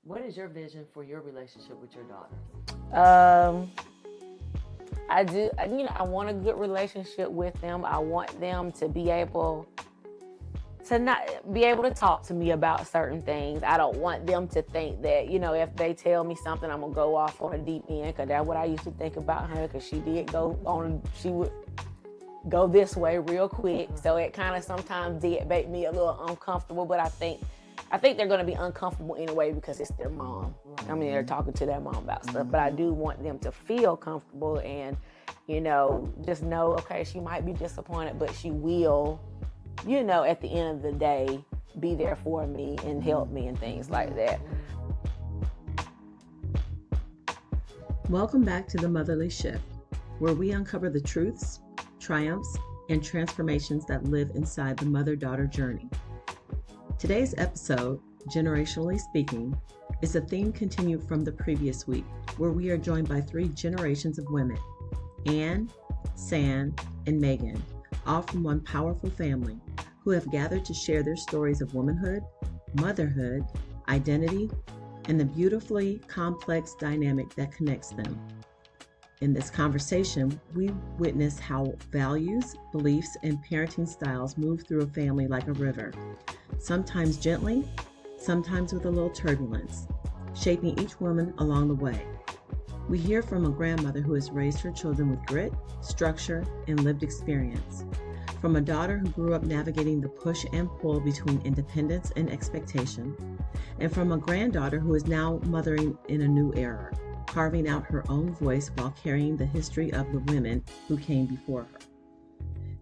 What is your vision for your relationship with your daughter? I want a good relationship with them. I want them to be able to talk to me about certain things. I don't want them to think that, if they tell me something, I'm gonna go off on a deep end, because that's what I used to think about her, because she would go this way real quick. So it kind of sometimes did make me a little uncomfortable, but I think they're going to be uncomfortable anyway because it's their mom. I mean, they're talking to their mom about stuff, but I do want them to feel comfortable and, just know, okay, she might be disappointed, but she will, at the end of the day, be there for me and help me and things like that. Welcome back to The Motherly Shift, where we uncover the truths, triumphs, and transformations that live inside the mother-daughter journey. Today's episode, Generationally Speaking, is a theme continued from the previous week, where we are joined by 3 generations of women, Anne, San, and Meagan, all from one powerful family, who have gathered to share their stories of womanhood, motherhood, identity, and the beautifully complex dynamic that connects them. In this conversation, we witness how values, beliefs, and parenting styles move through a family like a river, sometimes gently, sometimes with a little turbulence, shaping each woman along the way. We hear from a grandmother who has raised her children with grit, structure, and lived experience, from a daughter who grew up navigating the push and pull between independence and expectation, and from a granddaughter who is now mothering in a new era, carving out her own voice while carrying the history of the women who came before her.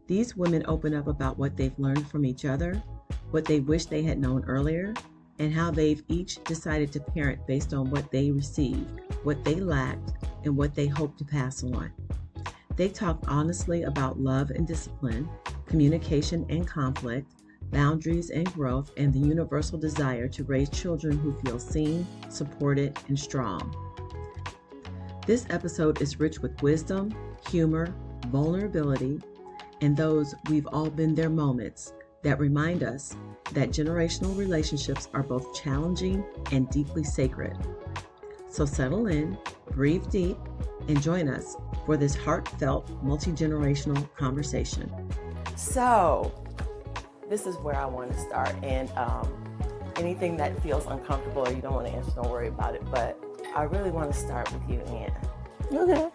These women open up about what they've learned from each other, what they wish they had known earlier, and how they've each decided to parent based on what they received, what they lacked, and what they hope to pass on. They talk honestly about love and discipline, communication and conflict, boundaries and growth, and the universal desire to raise children who feel seen, supported, and strong. This episode is rich with wisdom, humor, vulnerability, and those we've all been there moments that remind us that generational relationships are both challenging and deeply sacred. So settle in, breathe deep, and join us for this heartfelt, multi-generational conversation. So, this is where I want to start, and anything that feels uncomfortable or you don't want to answer, don't worry about it, but I really want to start with you, Anne. Okay.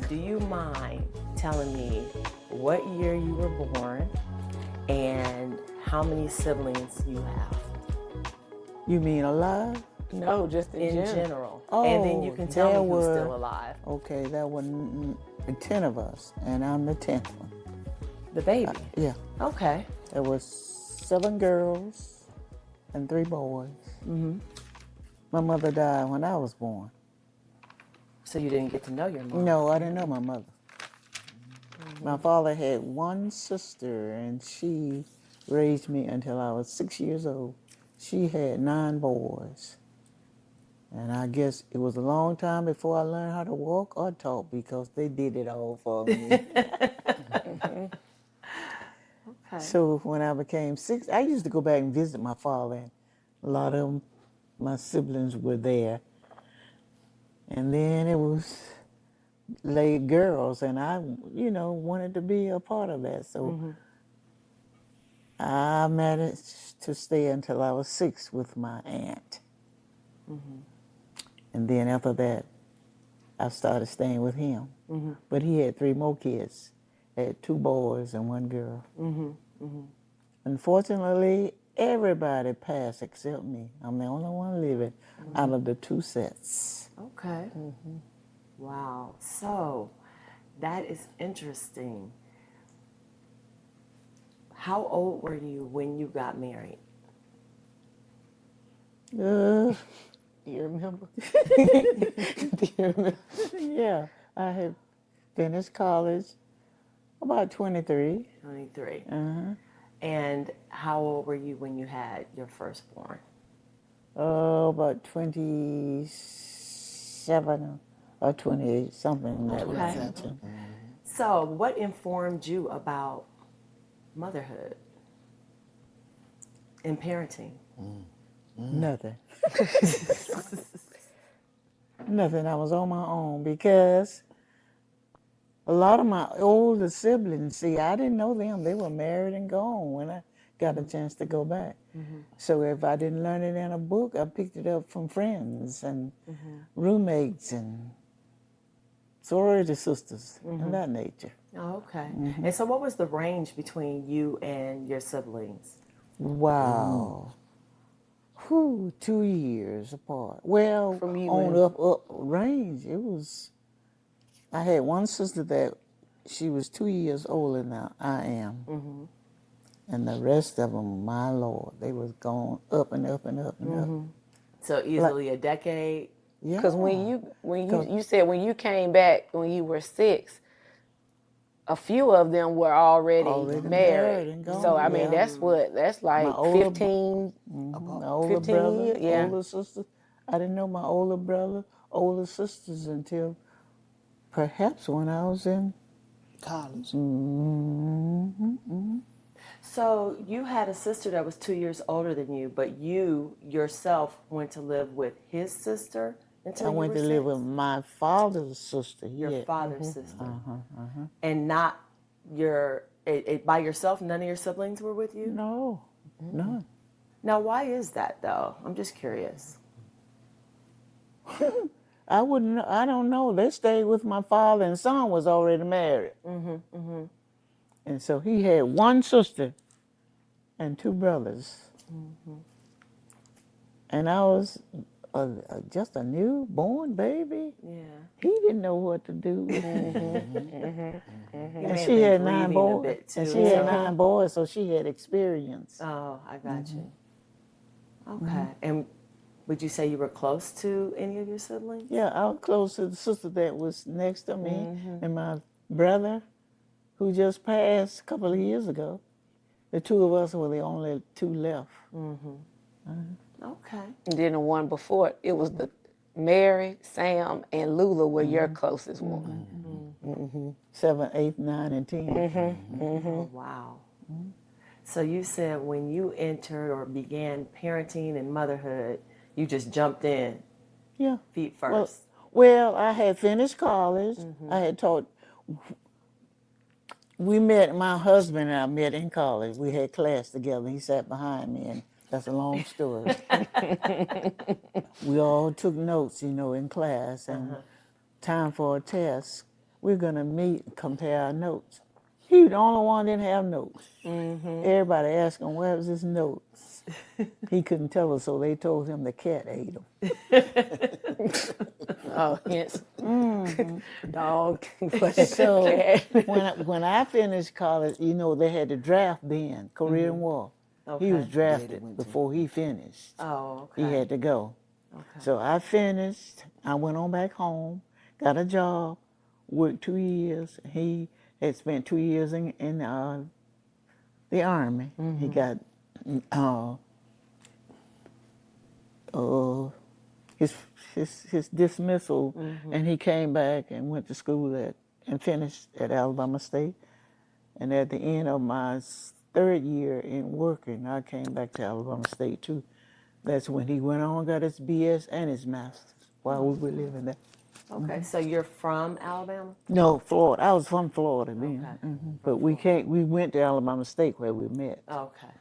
Do you mind telling me what year you were born and how many siblings you have? You mean alive? No, just in general. general. And then you can tell me who's still alive. Okay, there were 10 of us, and I'm the 10th one. The baby? Yeah. Okay. There was 7 girls and 3 boys. Mm-hmm. My mother died when I was born. So you didn't get to know your mom? No, I didn't know my mother. Mm-hmm. My father had 1 sister, and she raised me until I was 6 years old. She had 9 boys. And I guess it was a long time before I learned how to walk or talk, because they did it all for me. Okay. So when I became 6, I used to go back and visit my father, and a lot of them, my siblings were there. And then it was late girls, and I, wanted to be a part of that. So I managed to stay until I was 6 with my aunt. Mm-hmm. And then after that, I started staying with him. Mm-hmm. But he had 3 more kids. Had 2 boys and 1 girl. Mm-hmm. Mm-hmm. Unfortunately, everybody passed except me. I'm the only one living out of the 2 sets. Okay. Mm-hmm. Wow. So that is interesting. How old were you when you got married? Do you remember? Do you remember? Yeah, I had finished college about 23. 23. Uh-huh. And how old were you when you had your firstborn? Oh, about 27 or 28, something in that region. So what informed you about motherhood and parenting? Nothing. Nothing. I was on my own because a lot of my older siblings, see, I didn't know them. They were married and gone when I got a chance to go back. So if I didn't learn it in a book, I picked it up from friends and roommates and sorority sisters and that nature. Oh, okay. And so what was the range between you and your siblings? Wow. Whew, 2 years apart. Well, From you on and- up range, it was, I had one sister that she was 2 years older than I am. And the rest of them, my Lord, they was going up and up and up and up. So easily a decade? Yeah. Because when you said when you came back when you were 6, a few of them were already married. and gone. So I mean Yeah. that's like My older- 15. My older 15 brother, years, yeah. older sister. I didn't know my older brother, older sisters until perhaps when I was in College. So you had a sister that was 2 years older than you, but you yourself went to live with his sister until I you went were to live 6? with my father's sister. Your Yeah. father's sister. And not your, by yourself, none of your siblings were with you? No, none. Now, why is that, though? I'm just curious. I wouldn't. I don't know. They stayed with my father, and son was already married. And so he had one sister and 2 brothers. And I was just a newborn baby. Yeah. He didn't know what to do. You And may she have had been 9 grieving a boys. bit, And too, she had so- 9 boys, so she had experience. Oh, I got you. Okay. And would you say you were close to any of your siblings? Yeah, I was close to the sister that was next to me, and my brother, who just passed a couple of years ago. The 2 of us were the only 2 left. Okay. And then the one before it was the Mary, Sam, and Lula were your closest ones. 7, 8, 9, and 10. Oh, wow. So you said when you entered or began parenting and motherhood, you just jumped in, Yeah. feet first. Well, I had finished college. I had taught. We met. My husband and I met in college. We had class together. He sat behind me, and that's a long story. We all took notes, in class, and time for a test. We're gonna meet and compare our notes. He was the only one that didn't have notes. Everybody asked him, where was his notes? He couldn't tell us, so they told him the cat ate them. Oh, yes. Dog. So when I finished college, they had the draft then, Korean War. He was Okay. drafted before he finished. Oh, okay. He had to go. Okay. So I finished. I went on back home, got a job, worked 2 years. He had spent 2 years in the Army. He got his dismissal, and he came back and went to school and finished at Alabama State. And at the end of my 3rd year in working, I came back to Alabama State too. That's when he went on and got his BS and his master's while we were living there. Okay. So you're from Alabama? No, Florida. I was from Florida then. Okay. But we went to Alabama State where we met. Okay.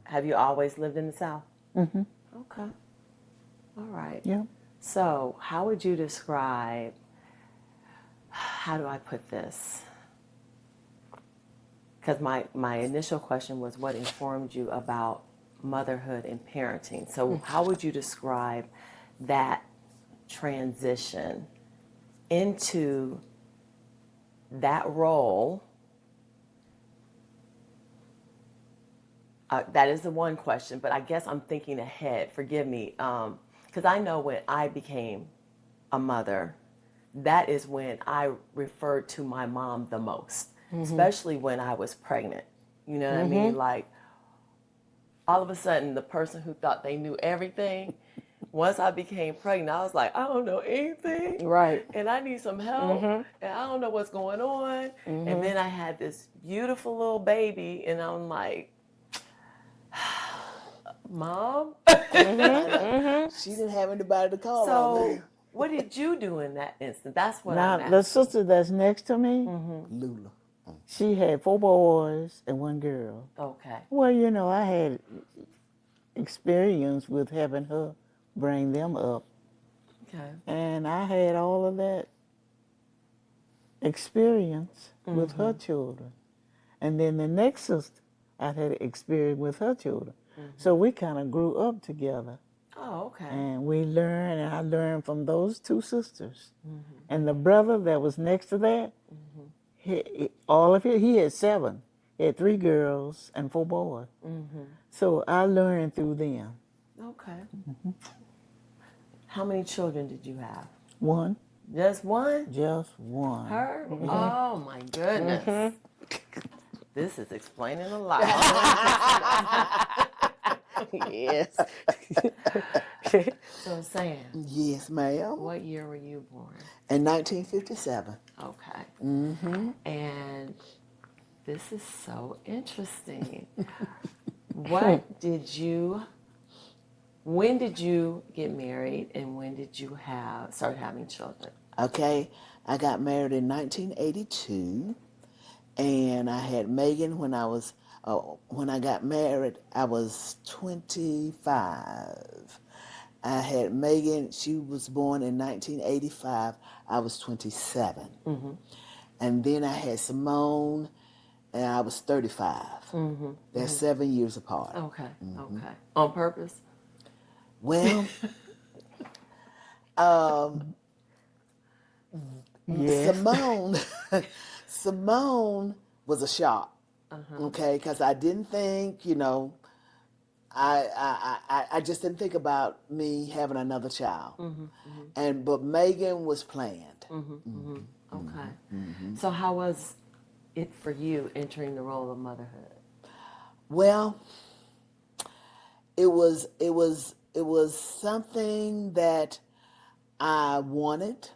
Have you always lived in the South? Okay. All right. Yeah. So how would you describe, how do I put this? Because my initial question was what informed you about motherhood and parenting. So how would you describe that transition into that role? That is the one question, but I guess I'm thinking ahead. Forgive me. Because I know when I became a mother, that is when I referred to my mom the most, especially when I was pregnant. You know what I mean? Like, all of a sudden, the person who thought they knew everything, once I became pregnant, I was like, I don't know anything. Right. And I need some help. And I don't know what's going on. And then I had this beautiful little baby, and I'm like, Mom? She didn't have anybody to call on. So What did you do in that instant? That's what Now, I'm asking. the sister that's next to me, Lula. she had 4 boys and 1 girl. Okay. Well, you know, I had experience with having her bring them up, Okay. and I had all of that experience with her children. And then the next sister, I had experience with her children. So we kind of grew up together. Oh, okay. And we learned, and I learned from those 2 sisters. And the brother that was next to that, he had 7. He had 3 girls and 4 boys. So I learned through them. Okay. How many children did you have? 1, Just one? just 1. Her? Oh my goodness. This is explaining a lot. Yes. So Sam, Yes, ma'am. what year were you born? In 1957. Okay. Mm-hmm. And this is so interesting. When did you get married and when did you start having children? Okay, I got married in 1982, and I had Meagan when I got married, I was 25. I had Meagan, she was born in 1985, I was 27. And then I had Simone, and I was 35. They're 7 years apart. Okay. Okay. On purpose? Well, Yes. Simone was a shock. Okay, because I didn't think, I just didn't think about me having another child. But Meagan was planned. Okay. So how was it for you entering the role of motherhood? Well, it was something that I wanted.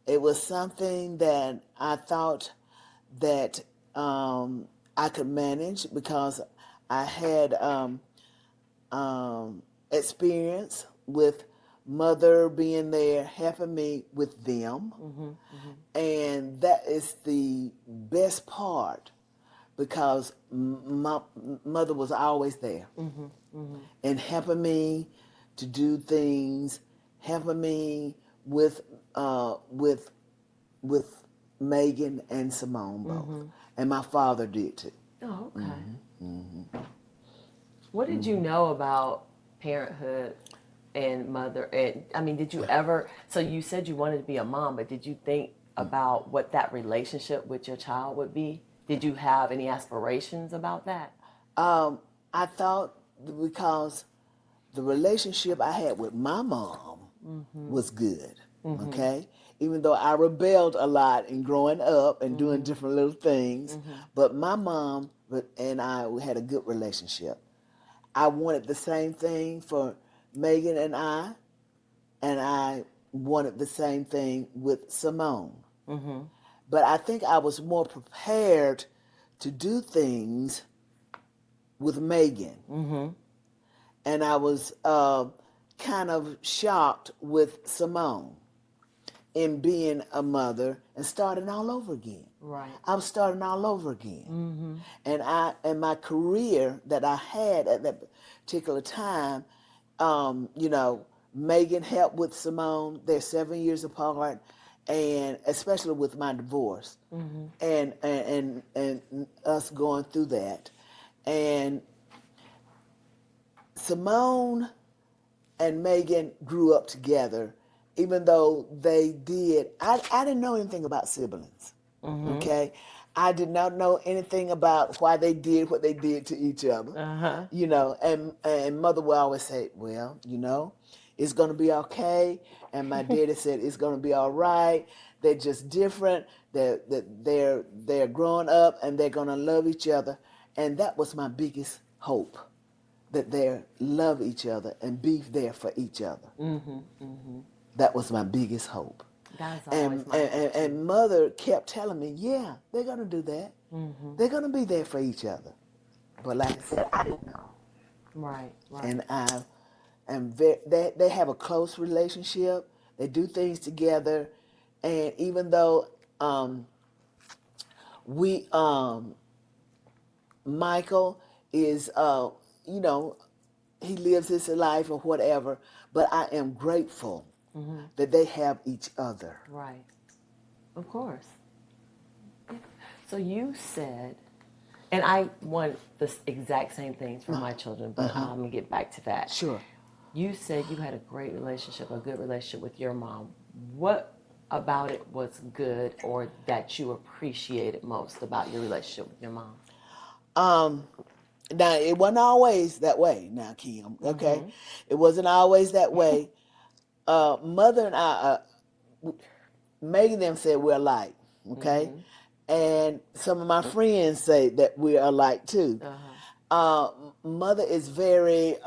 It was something that I thought that I could manage because I had experience with mother being there helping me with them. And that is the best part because my mother was always there and helping me to do things, helping me with Meagan and Simone both. And my father did too. Oh, okay. What did you know about parenthood and mother? And I mean, did you ever? So you said you wanted to be a mom, but did you think about what that relationship with your child would be? Did you have any aspirations about that? I thought because the relationship I had with my mom was good. Okay, even though I rebelled a lot in growing up and doing different little things, but my mom and I had a good relationship. I wanted the same thing for Meagan and I wanted the same thing with Simone. But I think I was more prepared to do things with Meagan. And I was kind of shocked with Simone in being a mother and starting all over again. Right. I was starting all over again. And my career that I had at that particular time, Meagan helped with Simone. They're 7 years apart, and especially with my divorce and us going through that. And Simone and Meagan grew up together, even though they did. I didn't know anything about siblings. Okay, I did not know anything about why they did what they did to each other. And mother would always say, well, it's going to be okay. And my daddy said, it's going to be all right. They're just different. They're growing up and they're going to love each other. And that was my biggest hope, that they love each other and be there for each other. That was my biggest hope. And mother kept telling me, yeah, they're going to do that. They're going to be there for each other. But like I said, I didn't know. Right. And they have a close relationship. They do things together. And even though Michael is, he lives his life or whatever, but I am grateful that they have each other. Right. Of course. So you said, and I want the exact same things for my children, but I'm going to get back to that. Sure. You said you had a great relationship, a good relationship with your mom. What about it was good or that you appreciated most about your relationship with your mom? Now, it wasn't always that way now, Kim, okay? It wasn't always that way. Mother and I, Meagan them said we're alike, okay? And some of my friends say that we're alike too. Mother is very,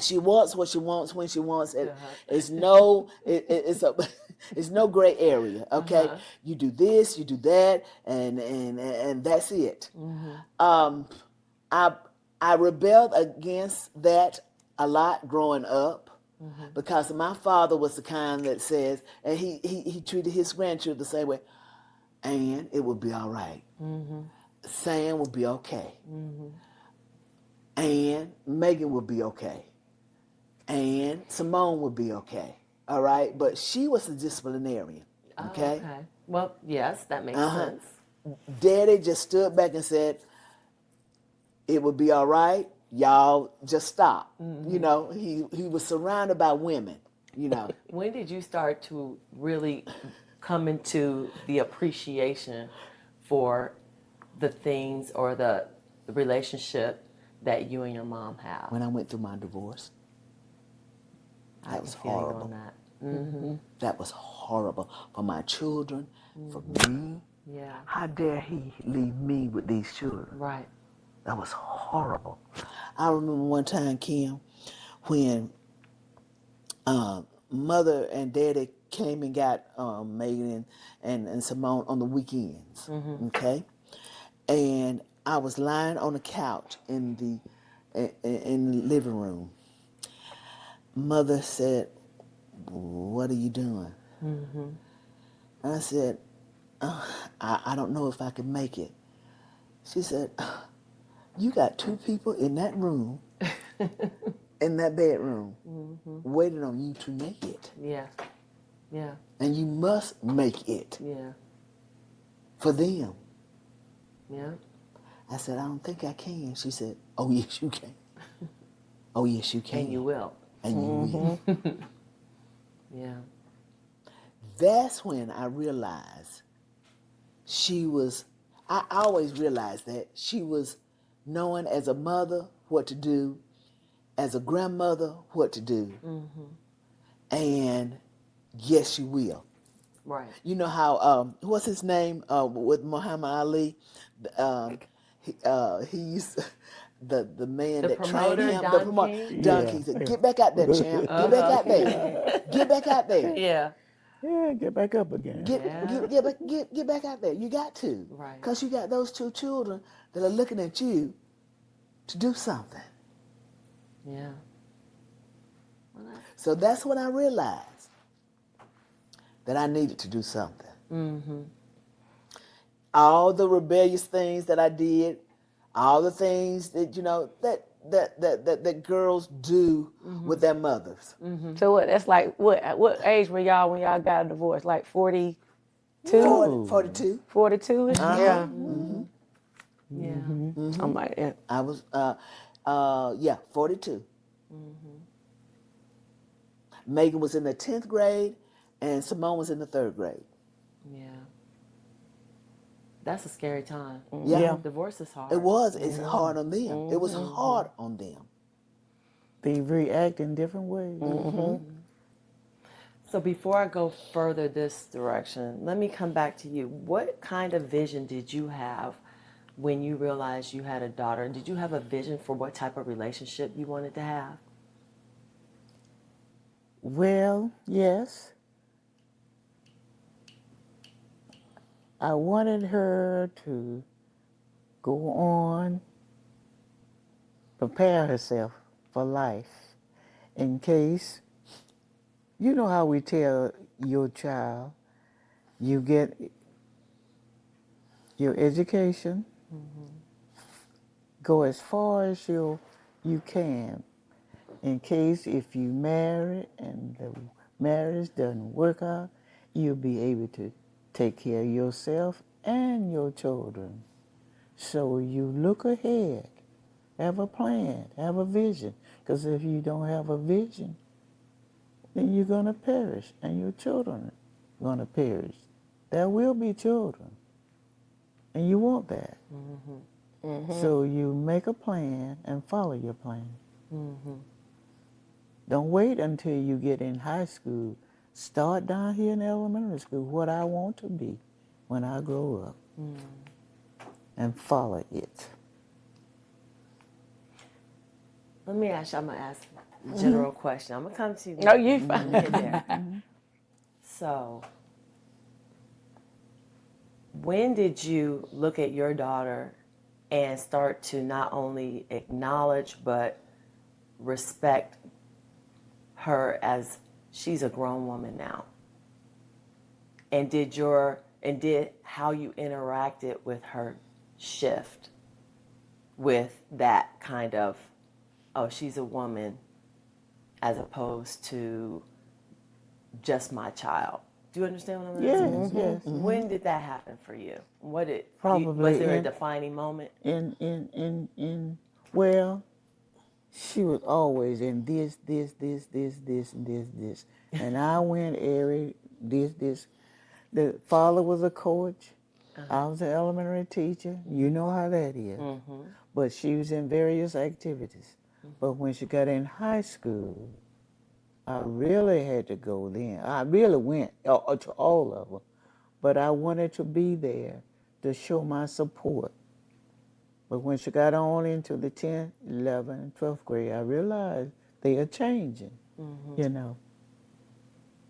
she wants what she wants when she wants it. It's no, it's no gray area, okay? You do this, you do that, and that's it. I rebelled against that a lot growing up. Because my father was the kind that says, and he treated his grandchildren the same way, and it will be all right. Sam will be okay. And Meagan will be okay. And Simone will be okay. All right? But she was a disciplinarian. Okay? Okay. Well, yes, that makes sense. Daddy just stood back and said, it will be all right. Y'all just stop. You know, he was surrounded by women, you know. When did you start to really come into the appreciation for the things or the relationship that you and your mom have? When I went through my divorce. That was feel you horrible. on that. That was horrible for my children, for me. Yeah. How dare he leave me with these children? Right. That was horrible. I remember one time, Kim, when Mother and Daddy came and got Meagan and Simone on the weekends, okay? And I was lying on the couch in the living room. Mother said, "What are you doing?" And I said, I don't know if I can make it. She said, "You got two people in that room, in that bedroom, waiting on you to make it. Yeah. Yeah. And you must make it Yeah. for them." Yeah. I said, "I don't think I can." She said, "Oh, yes, you can. Oh, yes, you can. And you will. And you will." Yeah. That's when I realized I always realized that she was knowing as a mother what to do, as a grandmother what to do. And yes, she will. Right. You know how, what's his name with Muhammad Ali? He used the man The that trained promoter, him. Don The promoter, King? Don King said, "Get back out there, champ. Get back out there. Get back out there. Yeah. Yeah, get back up again. Get back out there. You got to. Right. Because you got those two children that are looking at you to do something." Yeah. So that's when I realized that I needed to do something. All the rebellious things that I did, all the things that, you know, that girls do with their mothers. So what? That's like what age were y'all when y'all got a divorce? Like 42? 42. 42? Yeah. Yeah. I'm like, yeah. I was, 42. Meagan was in the 10th grade and Simone was in the 3rd grade. Yeah. That's a scary time. Yeah. Divorce is hard. It was. It's hard on them. It was hard on them. They react in different ways. So before I go further this direction, let me come back to you. What kind of vision did you have when you realized you had a daughter? Did you have a vision for what type of relationship you wanted to have? Well, yes. I wanted her to go on, prepare herself for life in case you know how we tell your child, you get your education, go as far as you can, in case if you marry and the marriage doesn't work out, you'll be able to take care of yourself and your children. So you look ahead, have a plan, have a vision, because if you don't have a vision, then you're going to perish, and your children are going to perish. There will be children, and you want that. So you make a plan and follow your plan. Don't wait until you get in high school. Start down here in elementary school, what I want to be when I grow up, and follow it. Let me ask you, I'm going to ask a general question. I'm going to come to you. No, you fine. Get there. So, when did you look at your daughter and start to not only acknowledge but respect her as she's a grown woman now? And did how you interacted with her shift with that kind of, oh, she's a woman, as opposed to just my child? Do you understand what I'm saying? Yes. When did that happen for you? Was Probably there a defining moment? Well, she was always in this, and this. And I went this. The father was a coach. I was an elementary teacher. You know how that is. But she was in various activities. But when she got in high school, I really had to go then. I really went to all of them. But I wanted to be there to show my support. But when she got on into the 10th, 11th, and 12th grade, I realized they are changing, you know.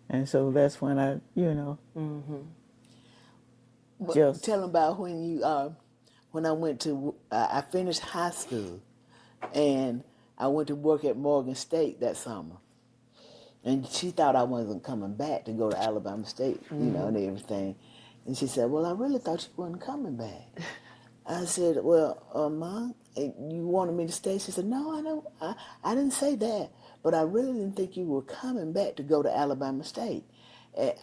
And so that's when I, you know, just... Tell them about when I went to, I finished high school, and I went to work at Morgan State that summer. And she thought I wasn't coming back to go to Alabama State, you know, and everything. And she said, well, I really thought you wasn't coming back. I said, well, Mom, you wanted me to stay? She said, no, I didn't say that, but I really didn't think you were coming back to go to Alabama State. And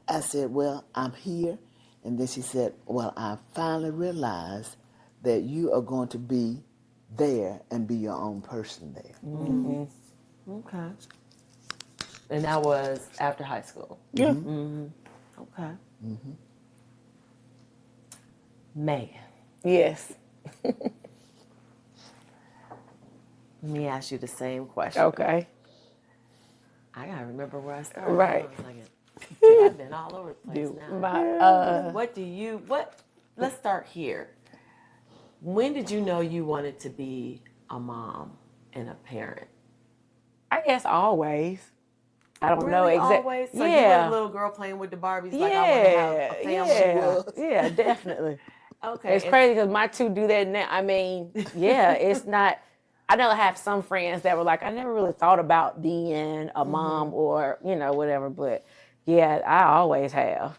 I said, well, I'm here. And then she said, well, I finally realized that you are going to be there and be your own person there. Okay. And that was after high school? Yeah. Okay. Meagan. Yes. Let me ask you the same question. Okay. I gotta remember where I started. Right. I was like, I've been all over the place now. Let's start here. When did you know you wanted to be a mom and a parent? I guess always. I don't know Really, exactly. always? So you were a little girl playing with the Barbies, like I want to have a family. Yeah, definitely. Okay. It's crazy because my two do that now. I mean, yeah, it's not. I know I have some friends that were like, I never really thought about being a mom or, you know, whatever. But yeah, I always have.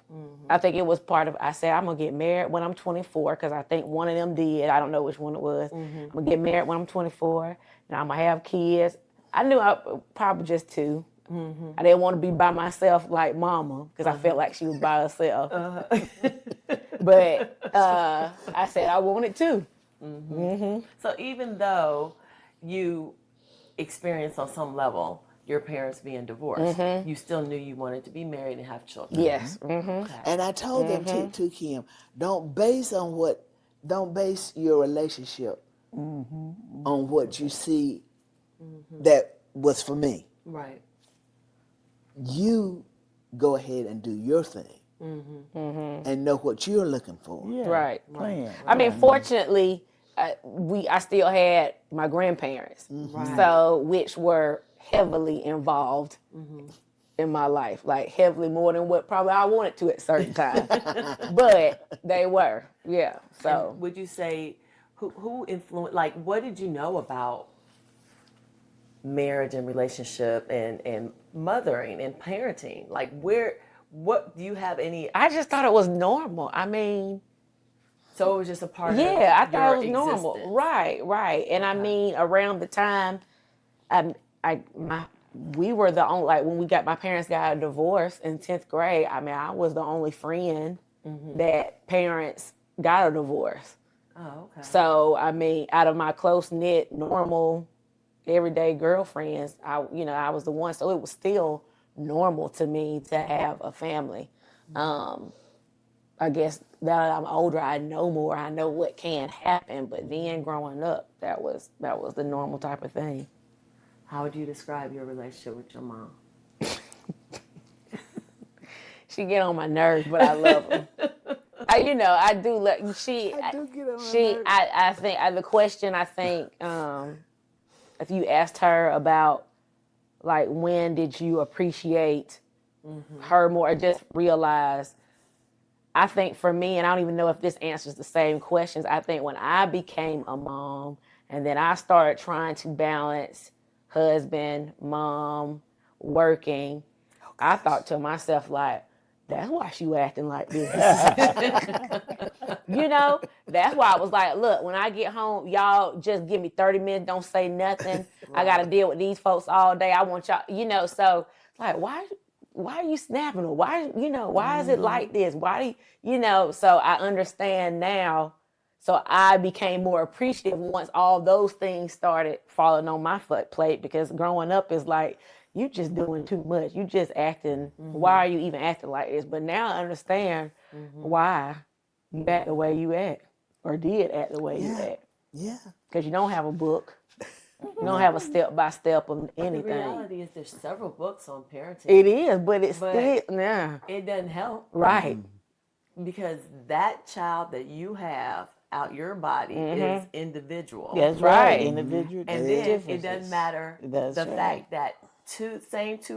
I think it was part of, I said, I'm going to get married when I'm 24 because I think one of them did. I don't know which one it was. I'm going to get married when I'm 24 and I'm going to have kids. I knew I probably just two. I didn't want to be by myself like mama because I felt like she was by herself. But I said I wanted to. So even though you experienced on some level your parents being divorced, you still knew you wanted to be married and have children. Yes. Okay. And I told them too, Kim, don't base your relationship on what you see that was for me. Right. You go ahead and do your thing and know what you're looking for. Yeah. Right. Plan. I mean, fortunately, I still had my grandparents, so which were heavily involved in my life, like heavily more than what probably I wanted to at certain times. But they were, yeah. So And would you say who influenced? Like, what did you know about marriage and relationship and mothering and parenting? Like, what do you have any? I just thought it was normal. I mean, So it was just a part of yeah, I thought your it was normal. existence. Right. And I mean, around the time, we were the only, like when my parents got a divorce in 10th grade, I mean, I was the only friend that parents got a divorce. Oh, okay. So, I mean, out of my close-knit, normal, everyday girlfriends, I was the one. So it was still normal to me to have a family. I guess now that I'm older, I know more. I know what can happen. But then growing up, that was the normal type of thing. How would you describe your relationship with your mom? She get on my nerves, but I love her. I do let she. I do get on her She. nerves. I think the question. I think if you asked her about like when did you appreciate her more, or just realize. I think for me, and I don't even know if this answers the same questions. I think when I became a mom, and then I started trying to balance husband, mom, working, I thought to myself, like, that's why she acting like this. That's why I was like, look, when I get home, y'all just give me 30 minutes, don't say nothing. Right. I got to deal with these folks all day. I want y'all, so like, why are you snapping? Or why is it like this? So I understand now. So I became more appreciative once all those things started falling on my plate, because growing up is like, you just doing too much. You just acting. Why are you even acting like this? But now I understand why you act the way you act, or did act the way you act. Yeah. Because you don't have a book. You don't have a step-by-step of anything. The reality is there's several books on parenting. It is, but it's still, yeah. It doesn't help. Right. Because that child that you have out your body is individual. That's right. Individual. And then it doesn't matter the fact that two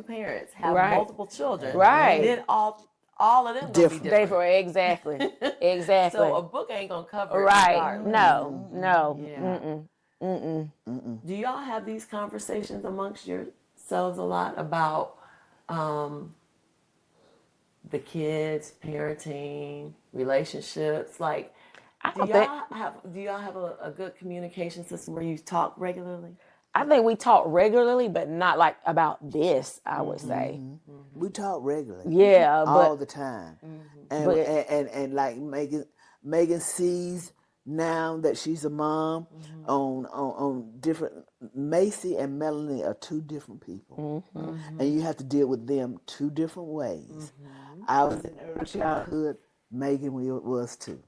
parents have multiple children. Right. Then all of them gonna be different. Exactly. Exactly. So a book ain't gonna cover it. Right. Regardless. No. Yeah. Do y'all have these conversations amongst yourselves a lot about the kids, parenting, relationships? Like, do y'all have a good communication system where you talk regularly? I think we talk regularly, but not like about this, I would say. We talk regularly. Yeah, all the time. And like Meagan sees now that she's a mom on different. Macy and Melanie are two different people, and you have to deal with them two different ways. I was in early childhood. Meagan was too.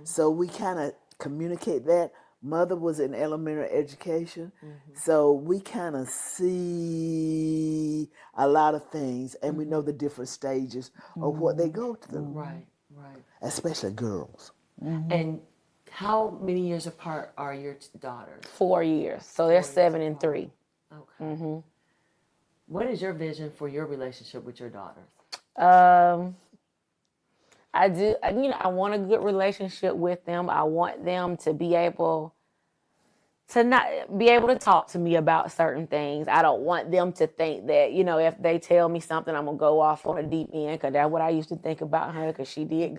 So we kind of communicate that. Mother was in elementary education, so we kind of see a lot of things, and we know the different stages of what they go through. Right. Especially girls. And how many years apart are your daughters? 4 years. So they're 7 and 3. Okay. What is your vision for your relationship with your daughters? I want a good relationship with them. I want them to be able to talk to me about certain things. I don't want them to think that, if they tell me something, I'm going to go off on a deep end, because that's what I used to think about her, because she would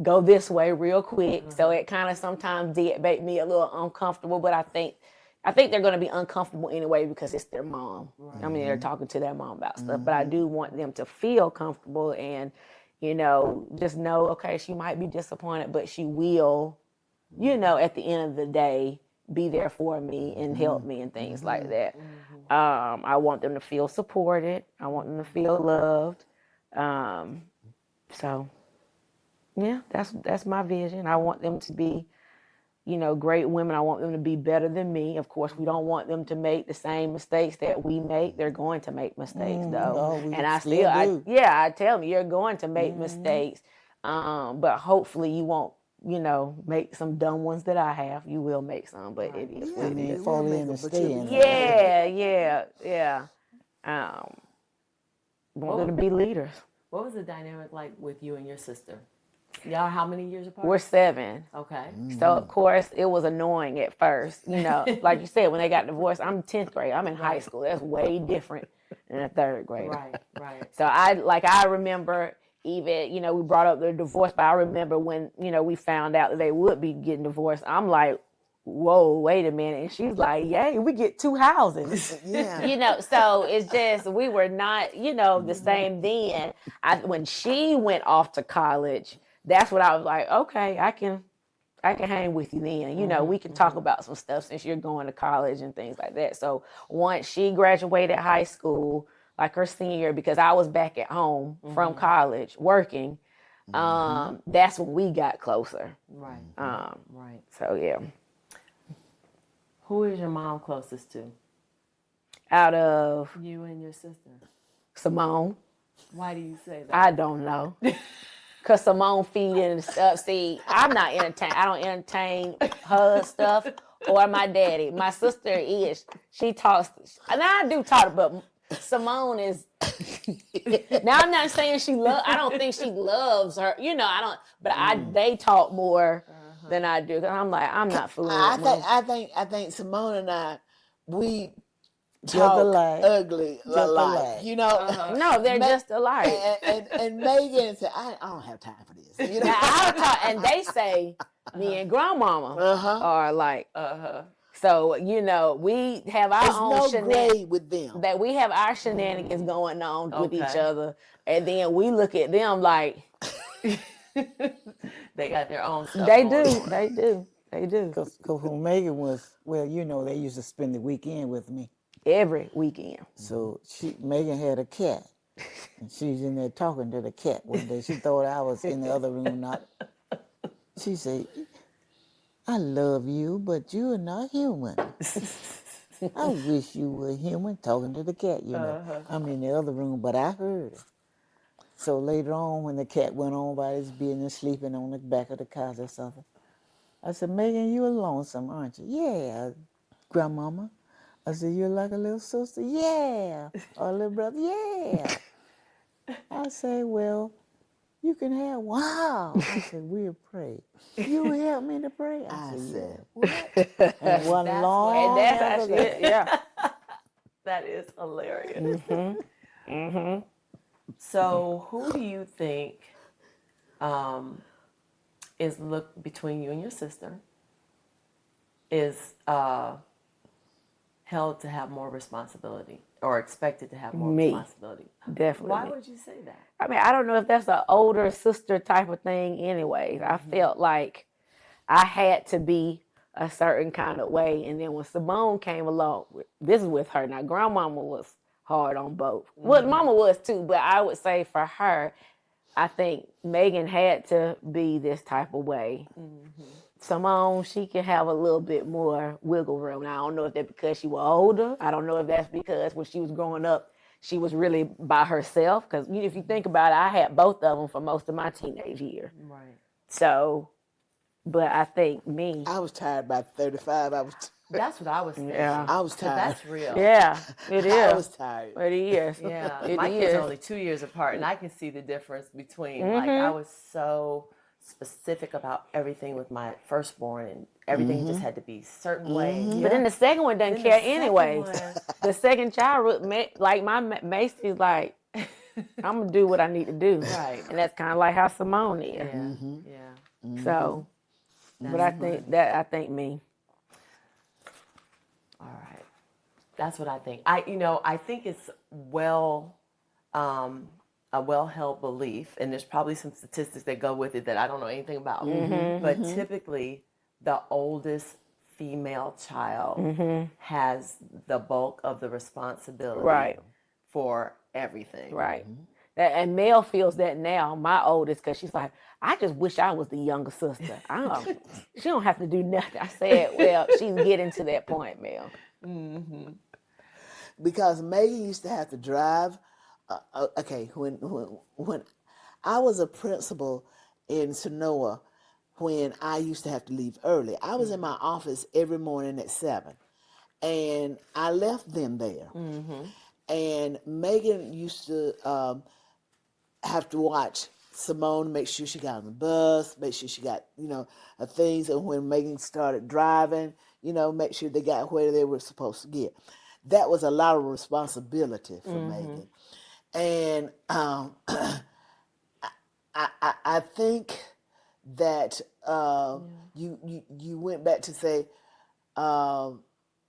go this way real quick. So it kind of sometimes did make me a little uncomfortable, but I think they're going to be uncomfortable anyway because it's their mom. Right. I mean, they're talking to their mom about stuff, but I do want them to feel comfortable and, just know, okay, she might be disappointed, but she will, at the end of the day, be there for me and help me and things like that. I want them to feel supported. I want them to feel loved. So, yeah, that's my vision. I want them to be, great women. I want them to be better than me. Of course, we don't want them to make the same mistakes that we make. They're going to make mistakes, though. And I tell them, you're going to make mistakes. But hopefully you won't, make some dumb ones that I have. You will make some, but it is what it is. Fall in and stay in. Yeah. Want them to be leaders. What was the dynamic like with you and your sister? Y'all how many years apart? We're 7. Okay. So, of course, it was annoying at first. You know, like you said, when they got divorced, I'm 10th grade. I'm in high school. That's way different than a 3rd grade. Right. So, I remember even, you know, we brought up the divorce, but I remember when, you know, we found out that they would be getting divorced. I'm like, whoa, wait a minute. And she's like, yay, we get 2 houses. Yeah. You know, so it's just, we were not, you know, the same then. When she went off to college, that's what I was like, okay, I can hang with you then. You know, we can talk about some stuff since you're going to college and things like that. So once she graduated high school, like her senior year, because I was back at home from college working, that's when we got closer. Right. Right. So yeah. Who is your mom closest to? Out of You and your sister. Simone, Why do you say that? I don't know. Cause Simone feed in stuff. See, I'm not entertained. I don't entertain her stuff or my daddy. My sister is. She talks. And I do talk, but Simone is. Now I'm not saying she love. I don't think she loves her. You know, I don't. But they talk more than I do. Cause I'm like, I'm not fooling. I think Simone and I, we Just talk alike. ugly Just alike. alike. You know. No, they're just alike. And Meagan said, I don't have time for this. You know. Now I'll talk, and they say me and grandmama are like. So you know, we have our There's own no shenanigans. grade with them. That we have our shenanigans going on with each Okay. other, and then we look at them like They got their own stuff. they going do, on. they do, they do Because when Megan was, well, you know, they used to spend the weekend with me. every weekend. So Megan had a cat, and she was in there talking to the cat one day. She thought I was in the other room. She said, "I love you, but you are not human. I wish you were human." Talking to the cat, you know. I'm in the other room, but I heard her. So later on, when the cat went on by his business, sleeping on the back of the couch or something, I said, "Megan, you're lonesome, aren't you?" "Yeah, grandmama." I said, "You're like a little sister?" "Yeah." "Or a little brother?" "Yeah." I say, "Well, you can have one." "Wow." I said, "We'll pray." "You help me to pray?" I said, "Yeah." What? And one That's long And that's after actually that. yeah. That is hilarious. So, who do you think is look between you and your sister is held to have more responsibility or expected to have more Me. responsibility? Definitely. Why me. would you say that? I mean, I don't know if that's an older sister type of thing. Anyways, I felt like I had to be a certain kind of way, and then when Simone came along, this is with her. Now, grandmama was hard on both. Well, mama was too, but I would say for her, I think Meagan had to be this type of way. Simone, she can have a little bit more wiggle room. Now, I don't know if that's because she was older. I don't know if that's because when she was growing up, she was really by herself. Because if you think about it, I had both of them for most of my teenage years. Right. So, but I think me. I was tired by 35. That's what I was thinking. Yeah. I was So tired. that's real. Yeah, it is. I was tired. It is. Yeah, It my kids is. are only 2 years apart, and I can see the difference between. Like, I was so specific about everything with my firstborn, and everything just had to be certain way. But then the second one doesn't Then the care second anyway. one- The second child, like my Macy's, like I'm gonna do what I need to do. Right. And that's kind of like how Simone is. Yeah, yeah. So, but I think me. All right, that's what I think. I think it's a well-held belief, and there's probably some statistics that go with it that I don't know anything about. But typically, the oldest female child has the bulk of the responsibility Right. for everything. Right. And Mel feels that now, my oldest, because she's like, I just wish I was the younger sister. She don't have to do nothing. I said, well, she's getting to that point, Mel. Because Megan used to have to drive. When I was a principal in Sonoma, when I used to have to leave early, I was in my office every morning at 7, and I left them there. And Megan used to have to watch Simone, make sure she got on the bus, make sure she got, her things. And when Meagan started driving, make sure they got where they were supposed to get. That was a lot of responsibility for Meagan. And I think that you went back to say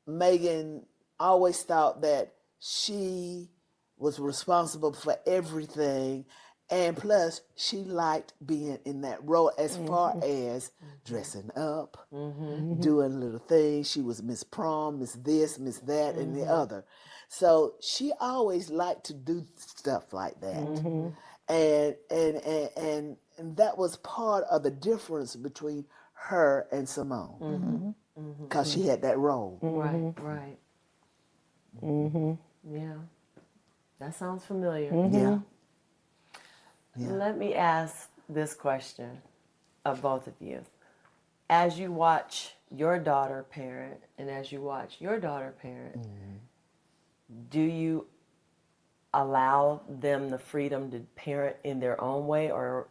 Meagan always thought that she was responsible for everything, and plus she liked being in that role as far as dressing up, doing little things. She was Miss Prom, Miss this, Miss that, and the other. So she always liked to do stuff like that. And that was part of the difference between her and Simone, because she had that role. Right. Yeah. That sounds familiar. Yeah. Let me ask this question of both of you. As you watch your daughter parent and as you watch your daughter parent, do you allow them the freedom to parent in their own way, or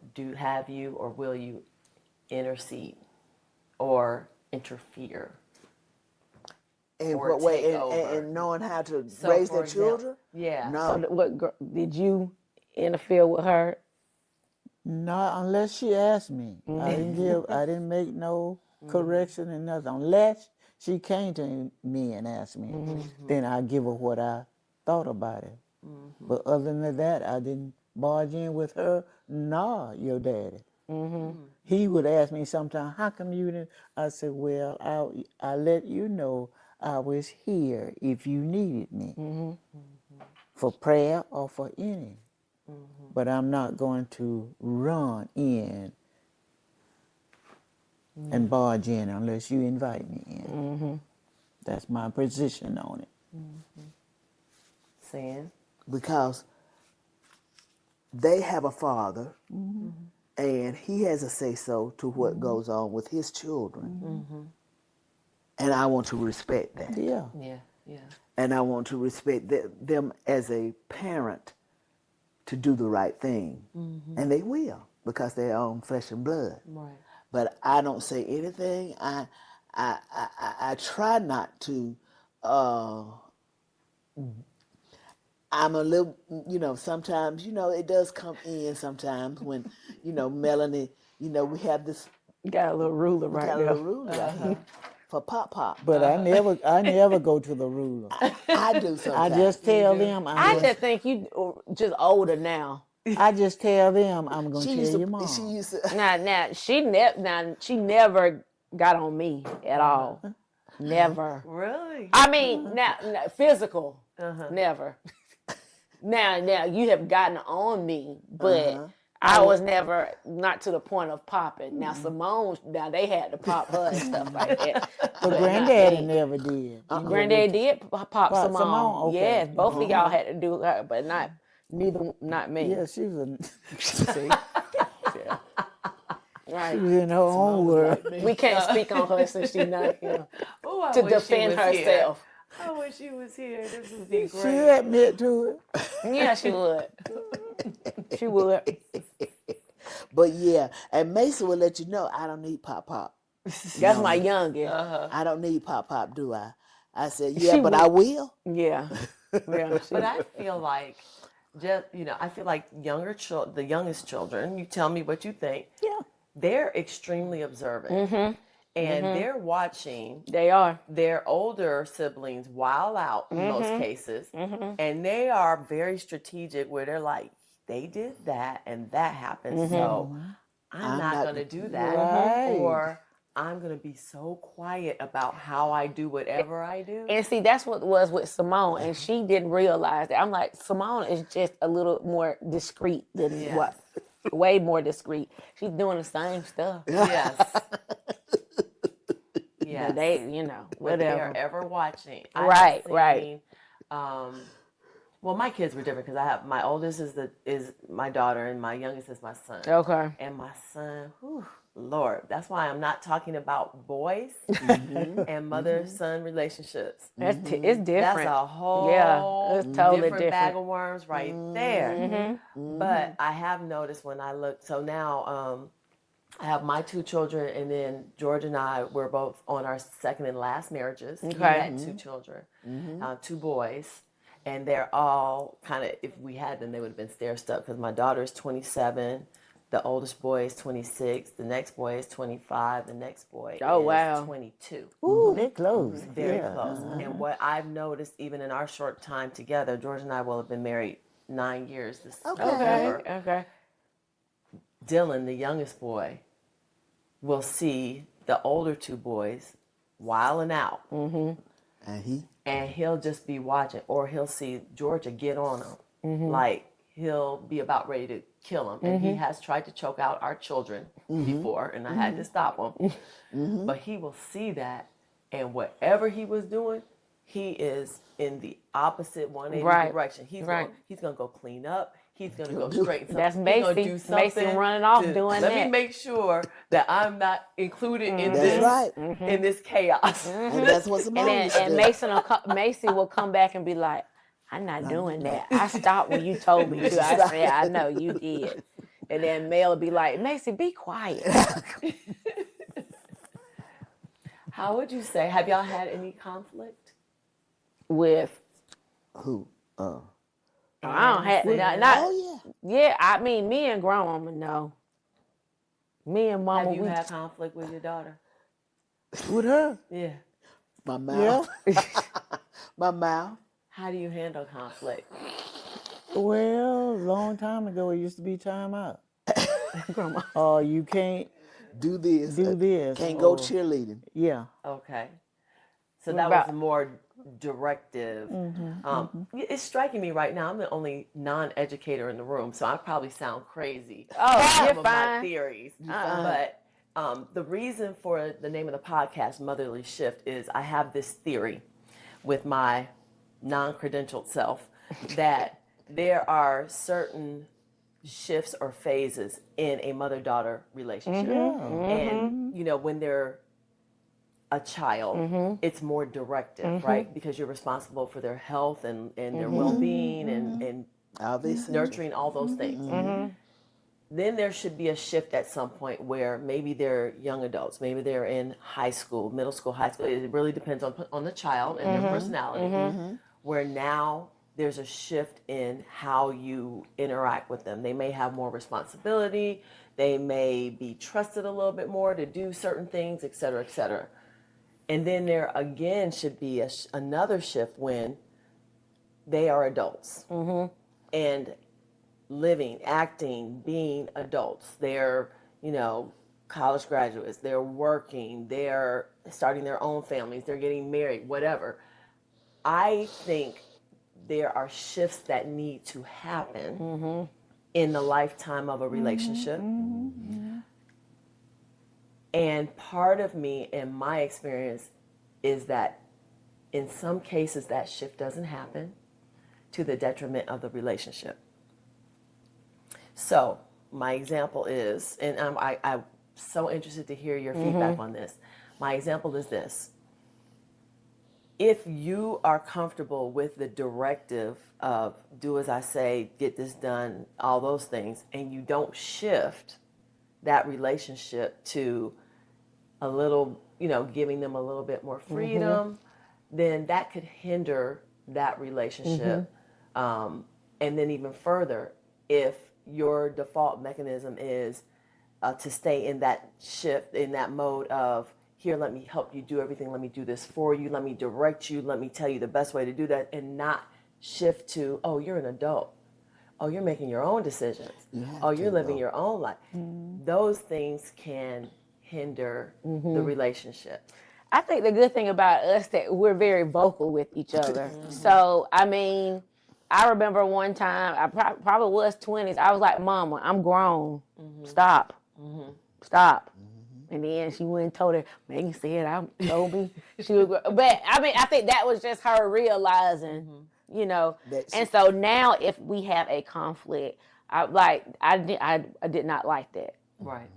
will you intercede or interfere? In or what way? take And over? knowing how to So, raise for their example- children? Yeah. No. What did you interfere with her? Not unless she asked me. I didn't make no correction and nothing. Unless she came to me and asked me, then I give her what I thought about it. But other than that, I didn't barge in with her, nah, your daddy. He would ask me sometimes, how come you didn't? I said, well, I let you know I was here if you needed me for prayer or for any. But I'm not going to run in and barge in unless you invite me in. That's my position on it. Saying? Because they have a father, and he has a say-so to what goes on with his children. And I want to respect that. Yeah. Yeah. And I want to respect them as a parent to do the right thing. And they will, because they're own flesh and blood. Right. But I don't say anything. I try not to. I'm a little, sometimes, it does come in sometimes when, Melanie, we have this, You got a little ruler we right got a there. little rule right here for Pop. But I never go to the ruler. I do I sometimes. just tell them I just think you just older now. I just tell them I'm gonna She tell used your to, mom. she used to, Now she never got on me at all. Never. Really? I mean, now physical, never. Now you have gotten on me, but I was never, not to the point of popping. Now Simone, they had to pop her and stuff like that. But granddaddy never did. Granddaddy did pop Simone. Simone, okay. Yes, both of y'all had to do her, but not me. Yeah, she was see, Right. she was in her own world. We can't speak on her since she's not here Oh, I to wish she defend was here. herself. I wish she was here. This would be She great. admit to it. Yeah, she would. She would. but yeah, and Mason will let you know, I don't need Pop. That's my youngest. I don't need Pop, do I? I said, yeah, She but would. I will. Yeah. Yeah. But I feel like, I feel like the youngest children, you tell me what you think. Yeah. They're extremely observant. And they're watching They are. their older siblings wild out in most cases. And they are very strategic where they're like, they did that and that happened. So I'm not going to do that. Right. Or I'm going to be so quiet about how I do whatever I do. And see, that's what it was with Simone, and she didn't realize that. I'm like, Simone is just a little more discreet than what? Way more discreet. She's doing the same stuff. Yes. Yes. But they, But they whatever. are ever watching. Right, I've right. seen, well, my kids were different because I have my oldest is my daughter and my youngest is my son. Okay. And my son, Lord, that's why I'm not talking about boys and mother-son relationships. It's different. That's a whole it's totally different bag different. of worms right there. But I have noticed when I look, so now I have my 2 children, and then George and I were both on our second and last marriages. Okay. We had 2 children, 2 boys, and they're all kind of, if we had them, they would have been stair-stepped because my daughter is 27. The oldest boy is 26. The next boy is 25. The next boy is 22. Ooh, they're close. Very close. And what I've noticed, even in our short time together, George and I will have been married 9 years this November. Okay. Dylan, the youngest boy, will see the older 2 boys wilding out. And he'll just be watching, or he'll see Georgia get on him. Like, he'll be about ready to kill him. And he has tried to choke out our children before, and I had to stop him. But he will see that, and whatever he was doing, he is in the opposite 180 direction. He's going to go clean up. He's going to go straight. That's Macy. Macy running off doing that. Let me make sure that I'm not included in this in this chaos. And that's what's amazing. And Macy will come back and be like, I'm not doing that. I stopped when you told me to. I said, I know you did. And then Mel will be like, Macy, be quiet. How would you say, have y'all had any conflict? With Who? I don't have Oh, yeah. I mean, me and Grandma, no. Me and Mama. Have you had conflict with your daughter? With her? Yeah. My mouth. My mouth. How do you handle conflict? Well, a long time ago, it used to be time out. Grandma. Oh, you can't Do this. do this. Can't go or- cheerleading. Yeah. Okay. So that was more directive. It's striking me right now, I'm the only non-educator in the room, so I probably sound crazy. Oh, you're Some of my fine. theories. But the reason for the name of the podcast, Motherly Shift, is I have this theory with my non-credentialed self that there are certain shifts or phases in a mother-daughter relationship. And, you know, when they're a child, it's more directive, right? Because you're responsible for their health and their well-being and nurturing all those things. Then there should be a shift at some point where maybe they're young adults, maybe they're in high school, middle school, high school. It really depends on the child and their personality, where now there's a shift in how you interact with them. They may have more responsibility. They may be trusted a little bit more to do certain things, et cetera, et cetera. And then there again should be another shift when they are adults and living, acting, being adults. They're, you know, college graduates. They're working. They're starting their own families. They're getting married, whatever. I think there are shifts that need to happen in the lifetime of a relationship. And part of me, in my experience, is that in some cases that shift doesn't happen to the detriment of the relationship. So my example is, and I'm so interested to hear your feedback on this. My example is this. If you are comfortable with the directive of do as I say, get this done, all those things, and you don't shift that relationship to a little, you know, giving them a little bit more freedom, then that could hinder that relationship. And then even further, if your default mechanism is to stay in that shift, in that mode of, here, let me help you do everything, let me do this for you, let me direct you, let me tell you the best way to do that, and not shift to, oh, you're an adult. Oh, you're making your own decisions. Oh, you're living your own life. Those things can hinder the relationship. I think the good thing about us that we're very vocal with each other. So, I mean, I remember one time, I probably was 20s, I was like, Mama, I'm grown. Stop. Stop. And then she went and told her, Meagan said, told me she was, but I mean, I think that was just her realizing, you know. And so now if we have a conflict, I did not like that. Right.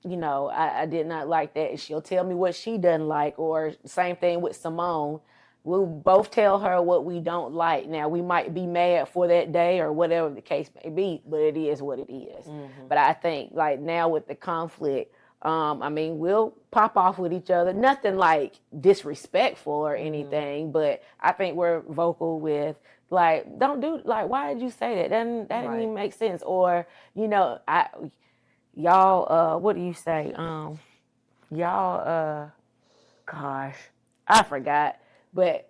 you know, I did not like that. And she'll tell me what she doesn't like, or same thing with Simone. We'll both tell her what we don't like. Now, we might be mad for that day or whatever the case may be, but it is what it is. But I think, like, now with the conflict, I mean, we'll pop off with each other. Nothing like disrespectful or anything, but I think we're vocal with, like, don't do, like, why did you say that? That didn't even make sense. Or, you know, y'all, what do you say? Y'all, gosh, I forgot. But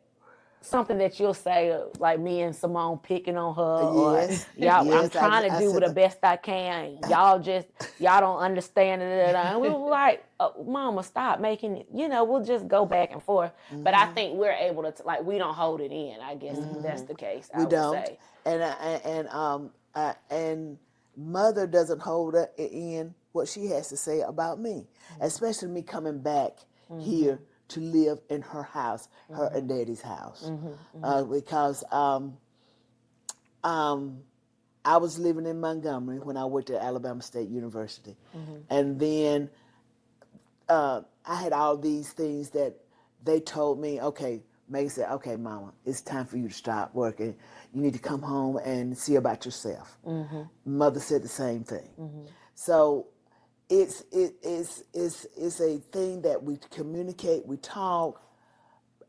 something that you'll say, like me and Simone picking on her, Yes. or y'all, I'm Yes, trying to I do said the best I can. Y'all don't understand it. And we were like, Mama, stop making it. You know, we'll just go back and forth. But I think we're able to, like, we don't hold it in. I guess that's the case. We I would don't. say. And Mother doesn't hold it in what she has to say about me, especially me coming back here to live in her house, her and Daddy's house, because I was living in Montgomery when I went to Alabama State University, and then I had all these things that they told me. Okay, Megan said, "Okay, Mama, it's time for you to stop working. You need to come home and see about yourself." Mother said the same thing. So it's a thing that we communicate, we talk,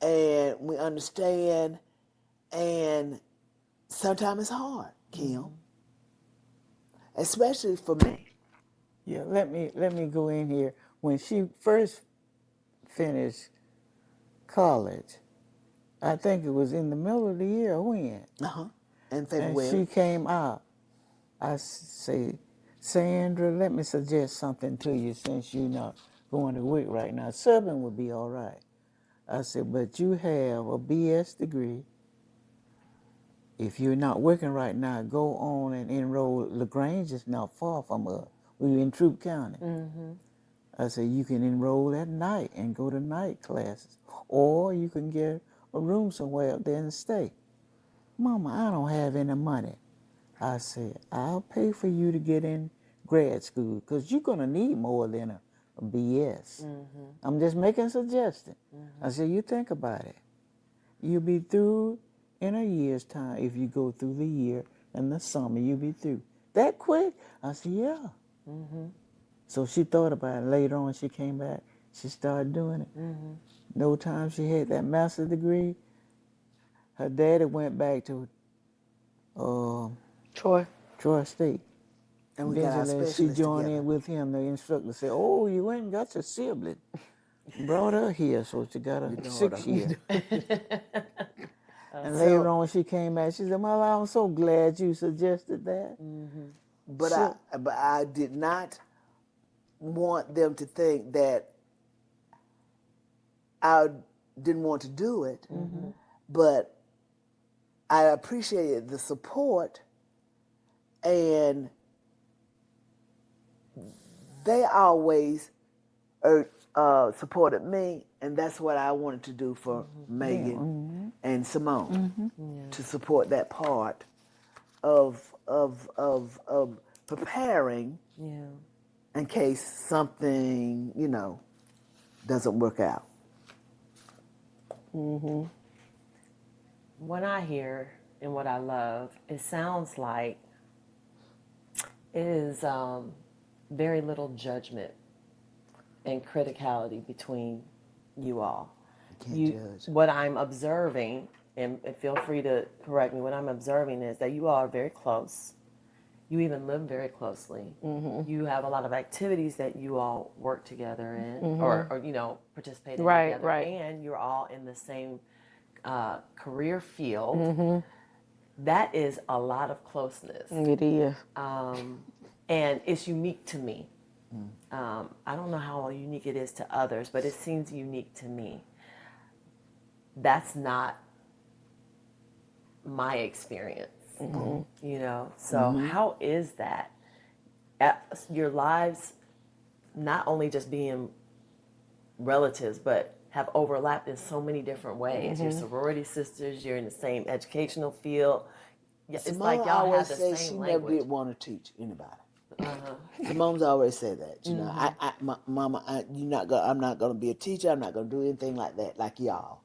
and we understand, and sometimes it's hard, Kim, especially for me. Yeah, let me go in here. When she first finished college, I think it was in the middle of the year. When? In February. And she came out. I say, Sandra, let me suggest something to you since you're not going to work right now. Subbing would be all right. I said, but you have a BS degree. If you're not working right now, go on and enroll. LaGrange is not far from us. We're in Troup County. I said, you can enroll at night and go to night classes. Or you can get a room somewhere up there and stay. Mama, I don't have any money. I said, I'll pay for you to get in grad school because you're going to need more than a BS. I'm just making a suggestion. I said, you think about it. You'll be through in a year's time. If you go through the year and the summer, you'll be through. That quick? I said, yeah. So she thought about it. Later on, she came back. She started doing it. No time she had that master's degree. Her daddy went back to Troy State. And we got our Eventually, she specialists joined together. in with him. The instructor said, oh, you went and got your sibling. Brought her here, so she got a 6 year. And later on, she came back. She said, Mother, I'm so glad you suggested that. But I did not want them to think that I didn't want to do it, but I appreciated the support, and they always supported me, and that's what I wanted to do for Meagan and Simone, to support that part of preparing in case something, doesn't work out. What I hear and what I love, it sounds like it is very little judgment and criticality between you all. Can't judge. What I'm observing, and feel free to correct me, what I'm observing is that you all are very close. You even live very closely. You have a lot of activities that you all work together in, or participate in together. And you're all in the same career field. That is a lot of closeness. It is. And it's unique to me. I don't know how unique it is to others, but it seems unique to me. That's not my experience. So how is that? Your lives not only just being relatives, but have overlapped in so many different ways. You're sorority sisters, you're in the same educational field. It's Simone like y'all always have the says same she language. never did want to teach anybody. The moms always say that, you know. Mama, I'm not gonna be a teacher. I'm not gonna do anything like that, like y'all.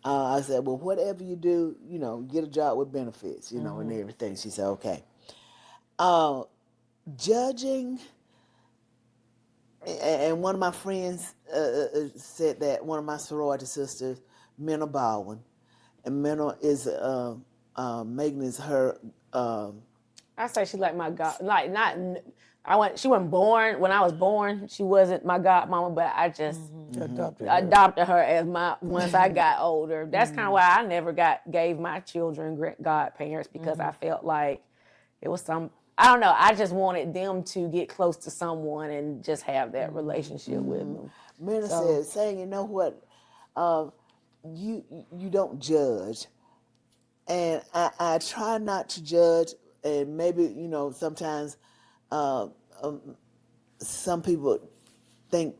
I said, well, whatever you do, you know, get a job with benefits, you know, and everything. She said, okay. Judging, and one of my friends said that one of my sorority sisters, Minna Baldwin, and Minna is Meagan is her. I say she like my god, like not. She wasn't born when I was born. She wasn't my godmama, but I just adopted her as my. Once I got older, that's kind of why I never gave my children godparents, because I felt like it was some. I don't know. I just wanted them to get close to someone and just have that relationship with them. Minna said, saying, you know what, you don't judge, and I try not to judge, and maybe, you know, sometimes some people think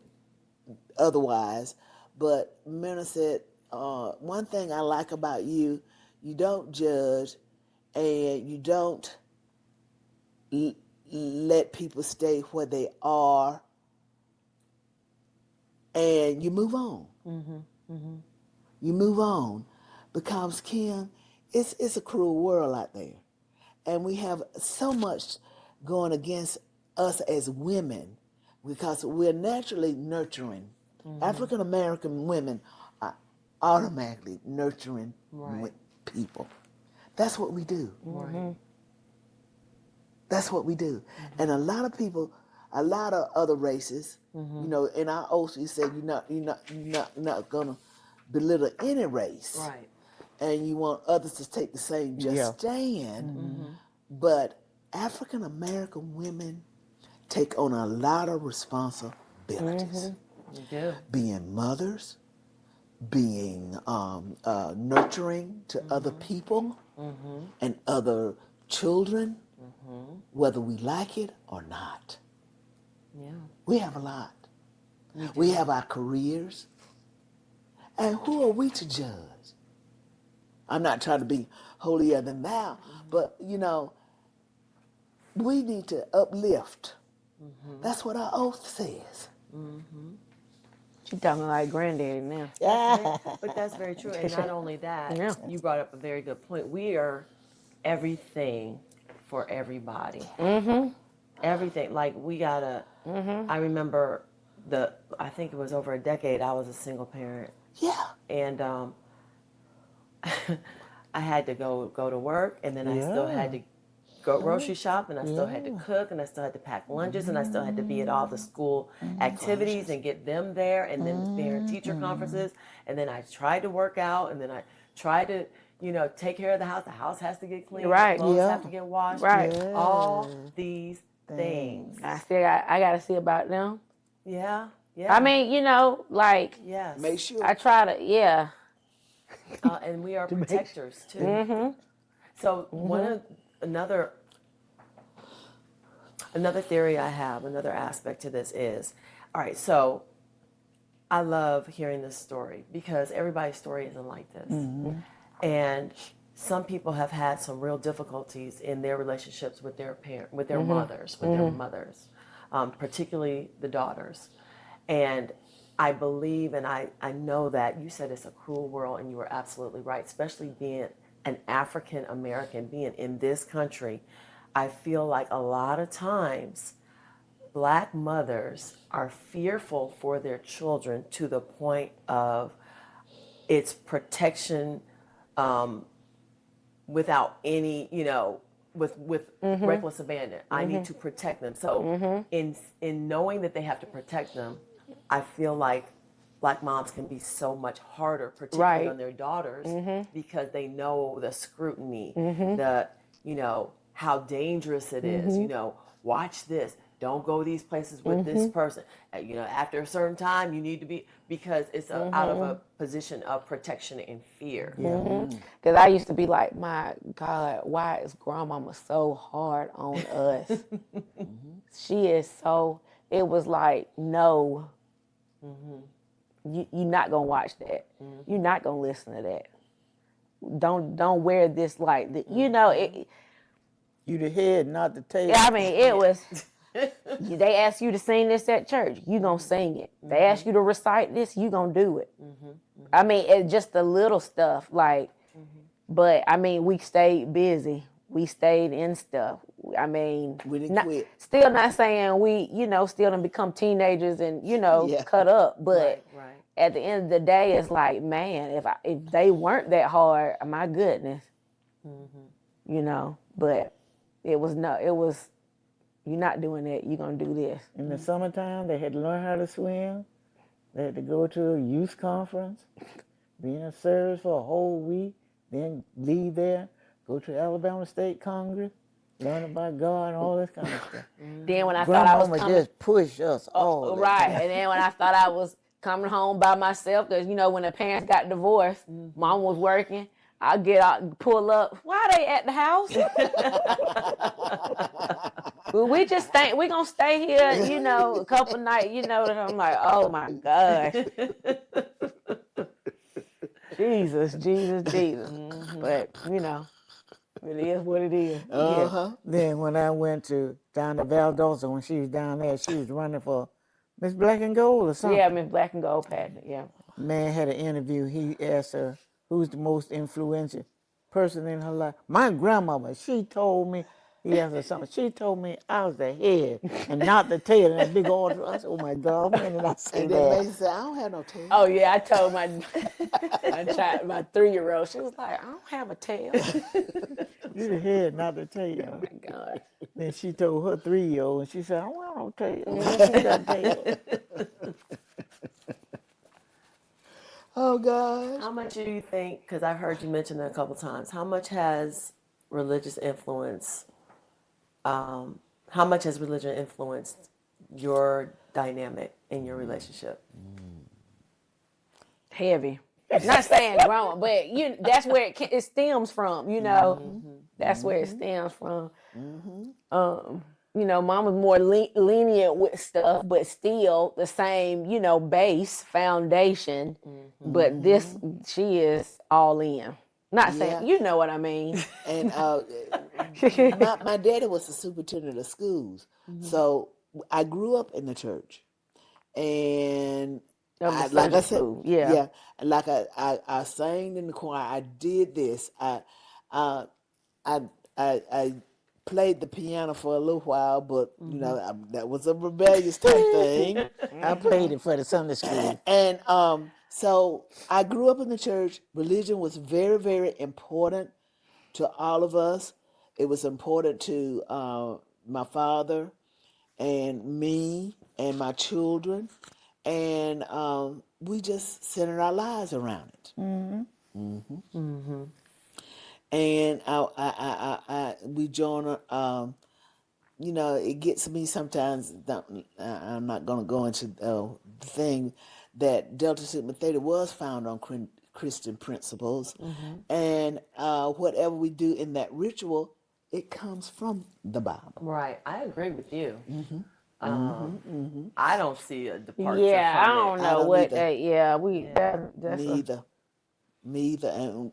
otherwise, but Minna said, one thing I like about you, you don't judge, and you don't let people stay where they are, and you move on. You move on, because Kim, it's a cruel world out there, and we have so much going against us as women, because we're naturally nurturing. African American women are automatically nurturing people. That's what we do. That's what we do. And a lot of people, a lot of other races, you know, in our oath, you say you're not gonna belittle any race. Right. And you want others to take the same stand. But African American women take on a lot of responsibilities. Being mothers, being nurturing to other people and other children, whether we like it or not. We have a lot. We have our careers. And who are we to judge? I'm not trying to be holier than thou, but, you know, we need to uplift. That's what our oath says. She talking like granddaddy now. But that's very true. And not only that, you brought up a very good point. We are everything for everybody. Everything. Like, we gotta, I remember I think it was over a decade, I was a single parent. And I had to go to work, and then I still had to go grocery shop, and I still had to cook, and I still had to pack lunches, and I still had to be at all the school activities and get them there, and then parent-teacher conferences, and then I tried to work out, and then I tried to, you know, take care of the house. The house has to get cleaned. Clothes have to get washed. All these things. I got to see about them. Yeah. I mean, you know, like, Make sure. I try to, and we are protectors too. So another theory I have, another aspect to this is, all right, so I love hearing this story, because everybody's story isn't like this. And some people have had some real difficulties in their relationships with their mothers, their mothers, particularly the daughters. And I believe, and I know that you said it's a cruel world, and you were absolutely right, especially being an African American, being in this country. I feel like a lot of times Black mothers are fearful for their children, to the point of it's protection without any, you know, with reckless abandon. I need to protect them. So in knowing that they have to protect them, I feel like Black moms can be so much harder, particularly on their daughters, because they know the scrutiny, the, you know, how dangerous it is. You know, watch this. Don't go these places with this person. You know, after a certain time, you need to be, because it's out of a position of protection and fear. Because I used to be like, my God, why is grandmama so hard on us? She is so, it was like, no, you're not going to watch that. You're not going to listen to that. Don't wear this like, you know, You the head, not the tail. Yeah, I mean, it was, they ask you to sing this at church, you gonna sing it. They ask you to recite this, you gonna do it. I mean, it's just the little stuff, like, but I mean, we stayed busy. We stayed in stuff. I mean, We didn't quit. Still not saying we, still done become teenagers and, Yeah. cut up. But Right. at the end of the day, it's like, man, if they weren't that hard, my goodness, but it was, you're not doing that. You're going to do this. In the summertime, they had to learn how to swim. They had to go to a youth conference, be in a service for a whole week, then leave there, go to Alabama State Congress, learn about God and all this kind of stuff. Then when I thought I was Grandmama coming, just push us all. right, and then when I thought I was coming home by myself, because when the parents got divorced, mom was working. I get out, pull up. Why they at the house? Well, we just think we're gonna stay here, a couple nights. That I'm like, oh my gosh, Jesus. But it is what it is. Uh-huh. Then when I went down to Valdosta, when she was down there, she was running for Miss Black and Gold or something. Yeah, Miss Black and Gold pageant. Yeah. Man had an interview. He asked her, who's the most influential person in her life? My grandmama, she told me, he asked her something, she told me I was the head and not the tail. And that big old, I said, oh my God, when did I say And then that? Megan said, I don't have no tail. Oh yeah, I told my 3-year-old. She was like, I don't have a tail. You the head, not the tail. Oh my God. Then she told her 3-year-old, and she said, I don't have no tail. She got tail. Oh, God. How much do you think, because I've heard you mention it a couple times, how much has religious influence, how much has religion influenced your dynamic in your relationship? Heavy. Not saying growing, but that's where it stems from, That's where it stems from. Mom was more lenient with stuff, but still the same, base, foundation. But she is all in. Not saying, you know what I mean. And my daddy was the superintendent of schools. So I grew up in the church. And like I said, yeah. And like I sang in the choir. I did this. I played the piano for a little while, but that was a rebellious type thing. I played it for the Sunday school. And so I grew up in the church. Religion was very, very important to all of us. It was important to my father and me and my children. And we just centered our lives around it. And we join. It gets me sometimes. I'm not going to go into the thing that Delta Sigma Theta was found on Christian principles, and whatever we do in that ritual, it comes from the Bible. Right, I agree with you. I don't see a departure. Yeah, I from don't it. know don't what either. that's Me either. And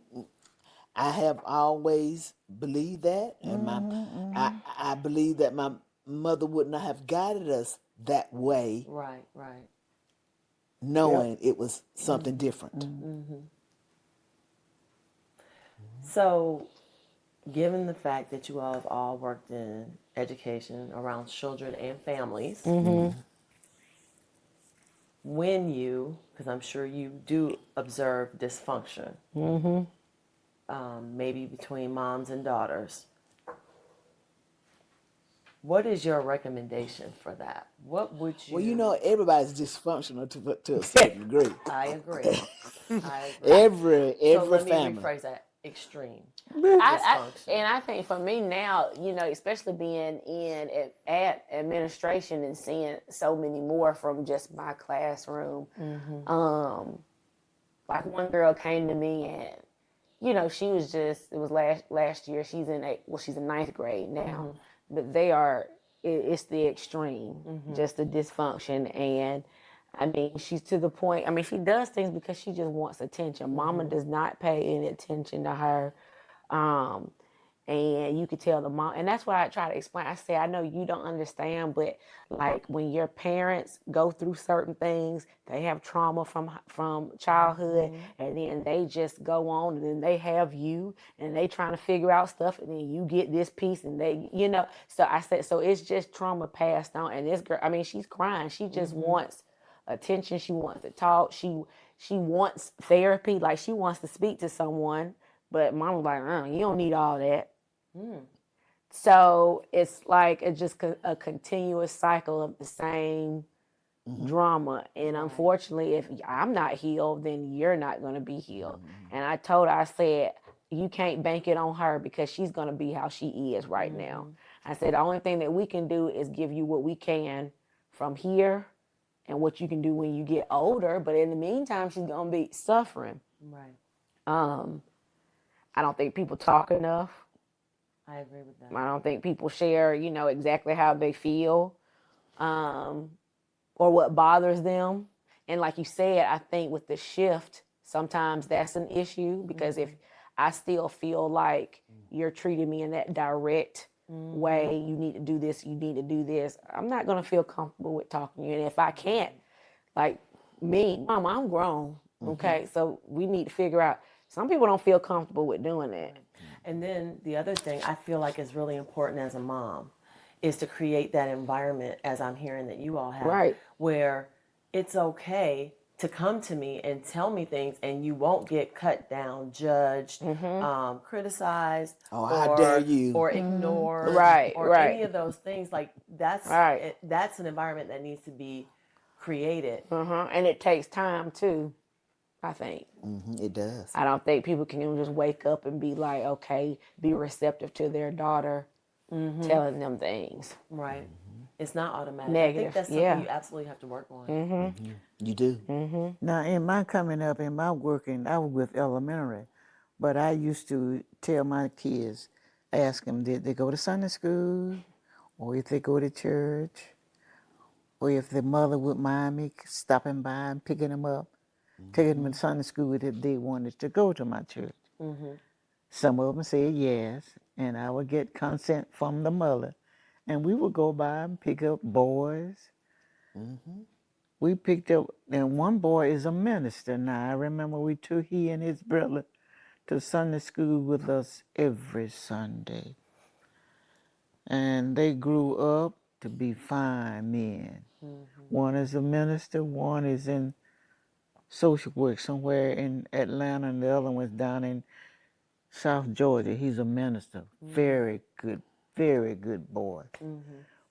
I have always believed that, and I believe that my mother would not have guided us that way, Right. knowing it was something different. So, given the fact that you all have all worked in education around children and families, when you, because I'm sure you do observe dysfunction, maybe between moms and daughters, what is your recommendation for that? What would you... Well, everybody's dysfunctional to a certain degree. I agree. Every So let me family. rephrase that. Extreme. I think for me now, especially being at administration and seeing so many more from just my classroom. Like one girl came to me and, she was it was last year. She's in ninth grade now, but it's the extreme, just the dysfunction. And I mean, she's to the point, she does things because she just wants attention. Mama does not pay any attention to her. And you could tell the mom, and that's why I try to explain. I say, I know you don't understand, but like when your parents go through certain things, they have trauma from childhood, and then they just go on, and then they have you, and they trying to figure out stuff, and then you get this piece, and they, So I said, so it's just trauma passed on. And this girl, I mean, she's crying. She just wants attention. She wants to talk. She wants therapy. Like she wants to speak to someone. But mom was like, you don't need all that. So it's like a continuous cycle of the same drama. And unfortunately, if I'm not healed, then you're not going to be healed. And I told her, I said, you can't bank it on her because she's going to be how she is right now. I said, the only thing that we can do is give you what we can from here and what you can do when you get older. But in the meantime, she's going to be suffering. Right. I don't think people talk enough. I agree with that. I don't think people share, exactly how they feel, or what bothers them. And like you said, I think with the shift, sometimes that's an issue because if I still feel like you're treating me in that direct way, you need to do this, you need to do this, I'm not going to feel comfortable with talking to you. And if I can't, like me, Mama, I'm grown. Okay. So we need to figure out, some people don't feel comfortable with doing that. And then the other thing I feel like is really important as a mom is to create that environment, as I'm hearing that you all have, where it's okay to come to me and tell me things and you won't get cut down, judged, criticized, how dare you, or ignored, or any of those things. Like that's an environment that needs to be created. And it takes time too, I think. It does. I don't think people can just wake up and be like, okay, be receptive to their daughter telling them things. Right. It's not automatic. Negative. I think that's something you absolutely have to work on. You do. Now, in my coming up, in my working, I was with elementary, but I used to tell my kids, ask them, did they go to Sunday school, or if they go to church, or if the mother would mind me stopping by and picking them up, taking them to Sunday school if they wanted to go to my church. Some of them said yes, and I would get consent from the mother, and we would go by and pick up boys. We picked up, and one boy is a minister now. I remember we took he and his brother to Sunday school with us every Sunday. And they grew up to be fine men. One is a minister, one is in social work somewhere in Atlanta, and the other one's down in South Georgia. He's a minister. Very good boy.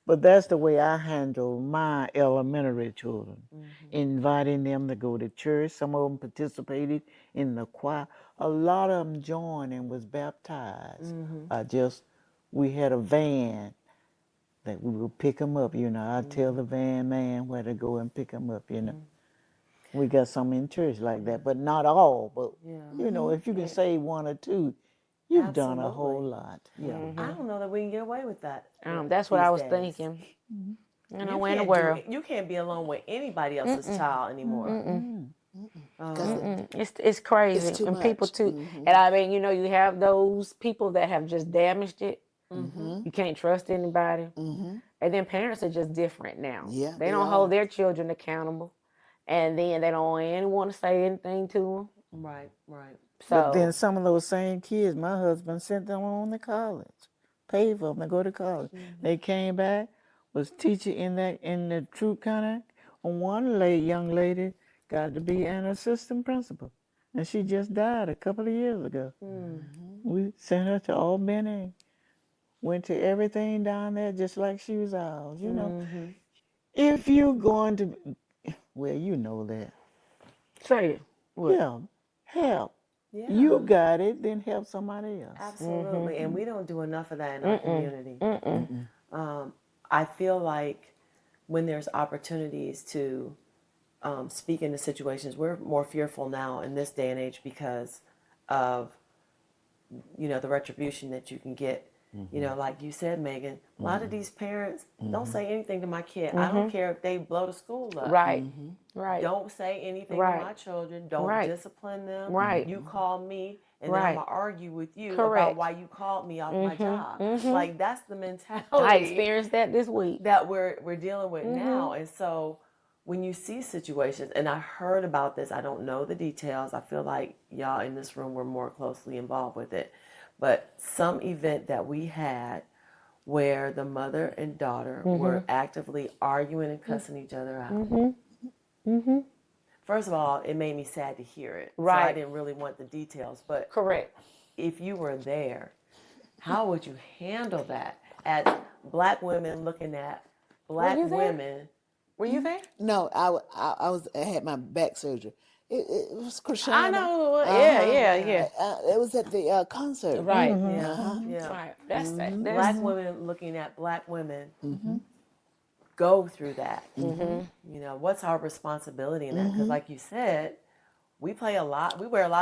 But that's the way I handle my elementary children, inviting them to go to church. Some of them participated in the choir. A lot of them joined and was baptized. We had a van that we would pick them up, I'd tell the van man where to go and pick them up, We got some in church like that, but not all. But, if you can save one or two, you've done a whole lot. I don't know that we can get away with that. That's what I was thinking. Where in the world? You can't be alone with anybody else's child anymore. It's crazy. It's too and much. people too. And I mean, you have those people that have just damaged it. You can't trust anybody. And then parents are just different now. Yeah, they don't hold their children accountable. And then they don't want to say anything to them. Right. So But then some of those same kids, my husband sent them on to college, paid for them to go to college. They came back, was teaching in the troop kind of. One young lady got to be an assistant principal, and she just died a couple of years ago. We sent her to Albany, went to everything down there just like she was ours. If you're going to, well, you know that. say it. What? Yeah, help. You got it, then help somebody else. Absolutely. And we don't do enough of that in our community. I feel like when there's opportunities to speak into situations, we're more fearful now in this day and age because of, the retribution that you can get. Like you said, Meagan, a lot of these parents don't say anything to my kid. I don't care if they blow the school up. Right. Don't say anything to my children. Don't discipline them. Right. You call me and then I'm Right. gonna argue with you Correct. about why you called me off my job. Like that's the mentality I experienced that this week. that we're dealing with now. And so when you see situations, and I heard about this, I don't know the details. I feel like y'all in this room were more closely involved with it. But some event that we had where the mother and daughter were actively arguing and cussing each other out. First of all, it made me sad to hear it. So I Right. didn't really want the details. But Correct. if you were there, how would you handle that as black women looking at black you there? women? Were you there? No, I had my back surgery. It was Krishana. I know. Yeah. It was at the concert. Right. Yeah. Right. That's Black women looking at black women go through that. You know, what's our responsibility in that? Because like you said, we wear a lot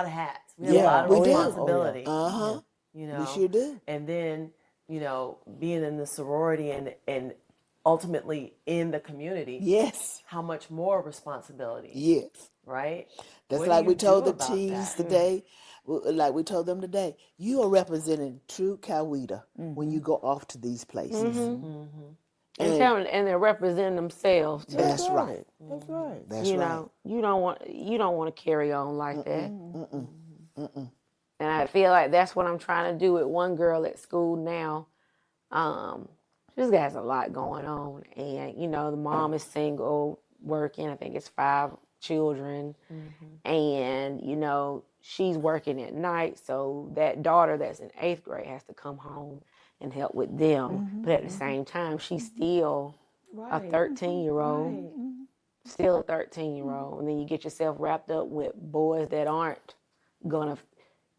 of hats. We have a lot of we do. responsibility. You know, We sure do. And then, you know, being in the sorority and ultimately in the community. Yes. How much more responsibility, Yes. right? That's What do like you we told do the about teens that? today. Like we told them today, you are representing true Coweta when you go off to these places. and they're representing themselves too. That's right. That's right. That's You right. know, you don't want to carry on like that. And I feel like that's what I'm trying to do with one girl at school now. This guy has a lot going on, and you know, the mom is single, working. I think it's 5 children, and you know, she's working at night. So that daughter that's in 8th grade has to come home and help with them. But at the same time, she's still a 13-year-old. Still a 13-year-old. And then you get yourself wrapped up with boys that aren't gonna,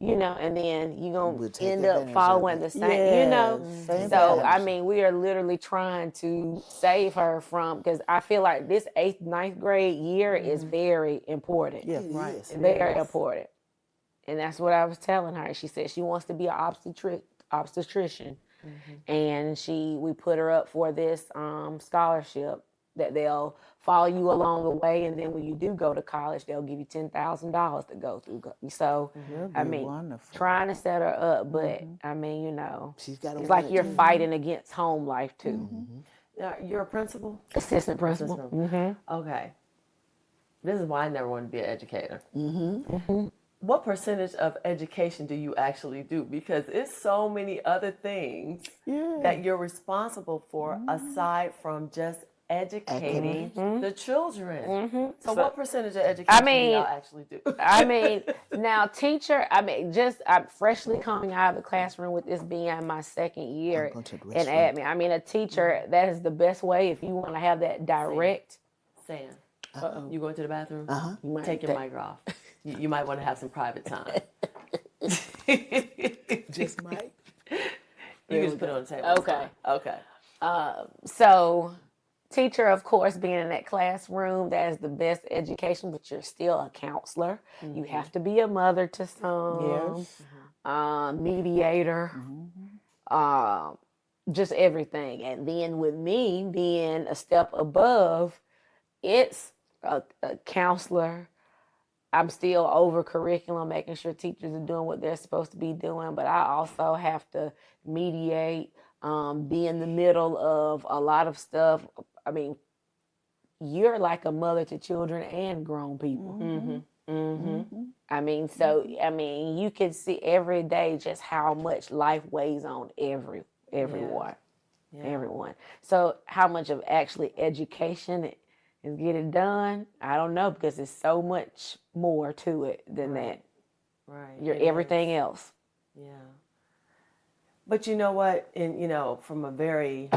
you know, and then you're gonna We'll take end up advantage of following it. the same, you know. same So, advantage. I mean, we are literally trying to save her from, because I feel like this 8th, 9th grade year is very important. Yeah. It Right. is. Very important. And that's what I was telling her. She said she wants to be an obstetrician. And we put her up for this scholarship that they'll follow you along the way, and then when you do go to college, they'll give you $10,000 to go through. So, That'd I be mean, wonderful. trying to set her up, but I mean, you know, She's got to it's like you're fighting against home life too. Now, you're a principal? Assistant principal. Okay. This is why I never wanted to be an educator. What percentage of education do you actually do? Because it's so many other things that you're responsible for aside from just educating the children. So what percentage of education do y'all actually do? I mean, now teacher, I'm freshly coming out of the classroom with this being my 2nd year going to the in restroom. admin. I mean, a teacher, that is the best way if you want to have that direct. Sam, you going to the bathroom? You might Take your mic off. You might want to have some private time. Just Mike. You can just put it on the table. Okay. Okay. So, teacher, of course, being in that classroom, that is the best education, but you're still a counselor. You have to be a mother to some, mediator, just everything. And then with me being a step above, it's a counselor. I'm still over curriculum, making sure teachers are doing what they're supposed to be doing, but I also have to mediate, be in the middle of a lot of stuff. I mean, you're like a mother to children and grown people. I mean, so, I mean, you can see every day just how much life weighs on everyone. Everyone. So how much of actually education is getting done, I don't know, because there's so much more to it than that. Right. You're It everything is. else. Yeah. But you know what? From a very,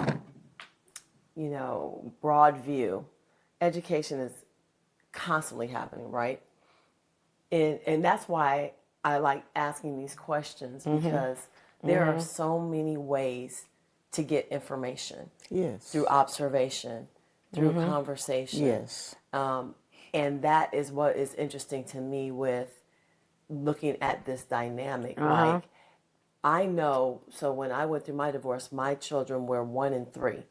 broad view, education is constantly happening, right? And that's why I like asking these questions, because there are so many ways to get information Yes. through observation, through conversation. Yes. And that is what is interesting to me with looking at this dynamic. Like, I know, so when I went through my divorce, my children were 1 and 3,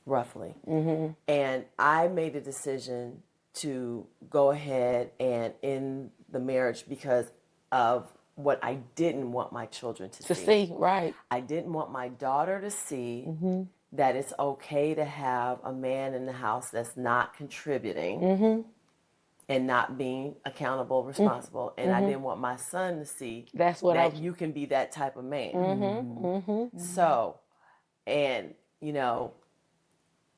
roughly. And I made a decision to go ahead and end the marriage because of what I didn't want my children to To see. see, right. I didn't want my daughter to see that it's okay to have a man in the house that's not contributing and not being accountable, responsible. And I didn't want my son to see That's what that you can be that type of man. So, and you know,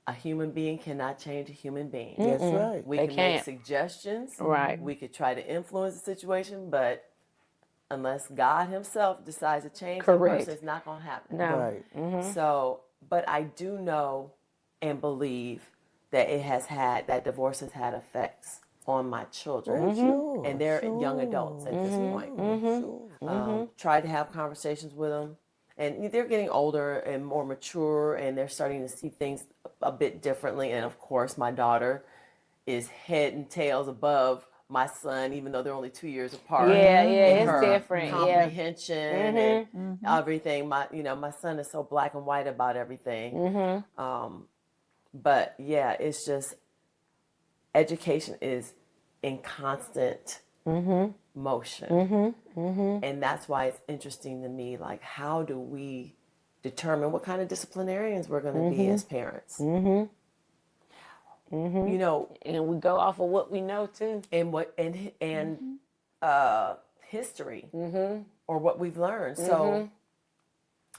a human being cannot change a human being. That's right. We They can can't. make suggestions. Right. We could try to influence the situation, but unless God himself decides to change that Correct. person, it's not going to happen. No. Right. So, but I do know and believe that that divorce has had effects on my children. Sure. And they're young adults at this point. Tried to have conversations with them. And they're getting older and more mature, and they're starting to see things a bit differently. And of course, my daughter is head and tails above my son, even though they're only 2 years apart. Yeah, in it's her different. Yeah. comprehension and everything. My son is so black and white about everything. But yeah, it's just education is in constant motion. And that's why it's interesting to me, like, how do we determine what kind of disciplinarians we're going to be as parents? You know, And we go off of what we know too. and what and history or what we've learned. So,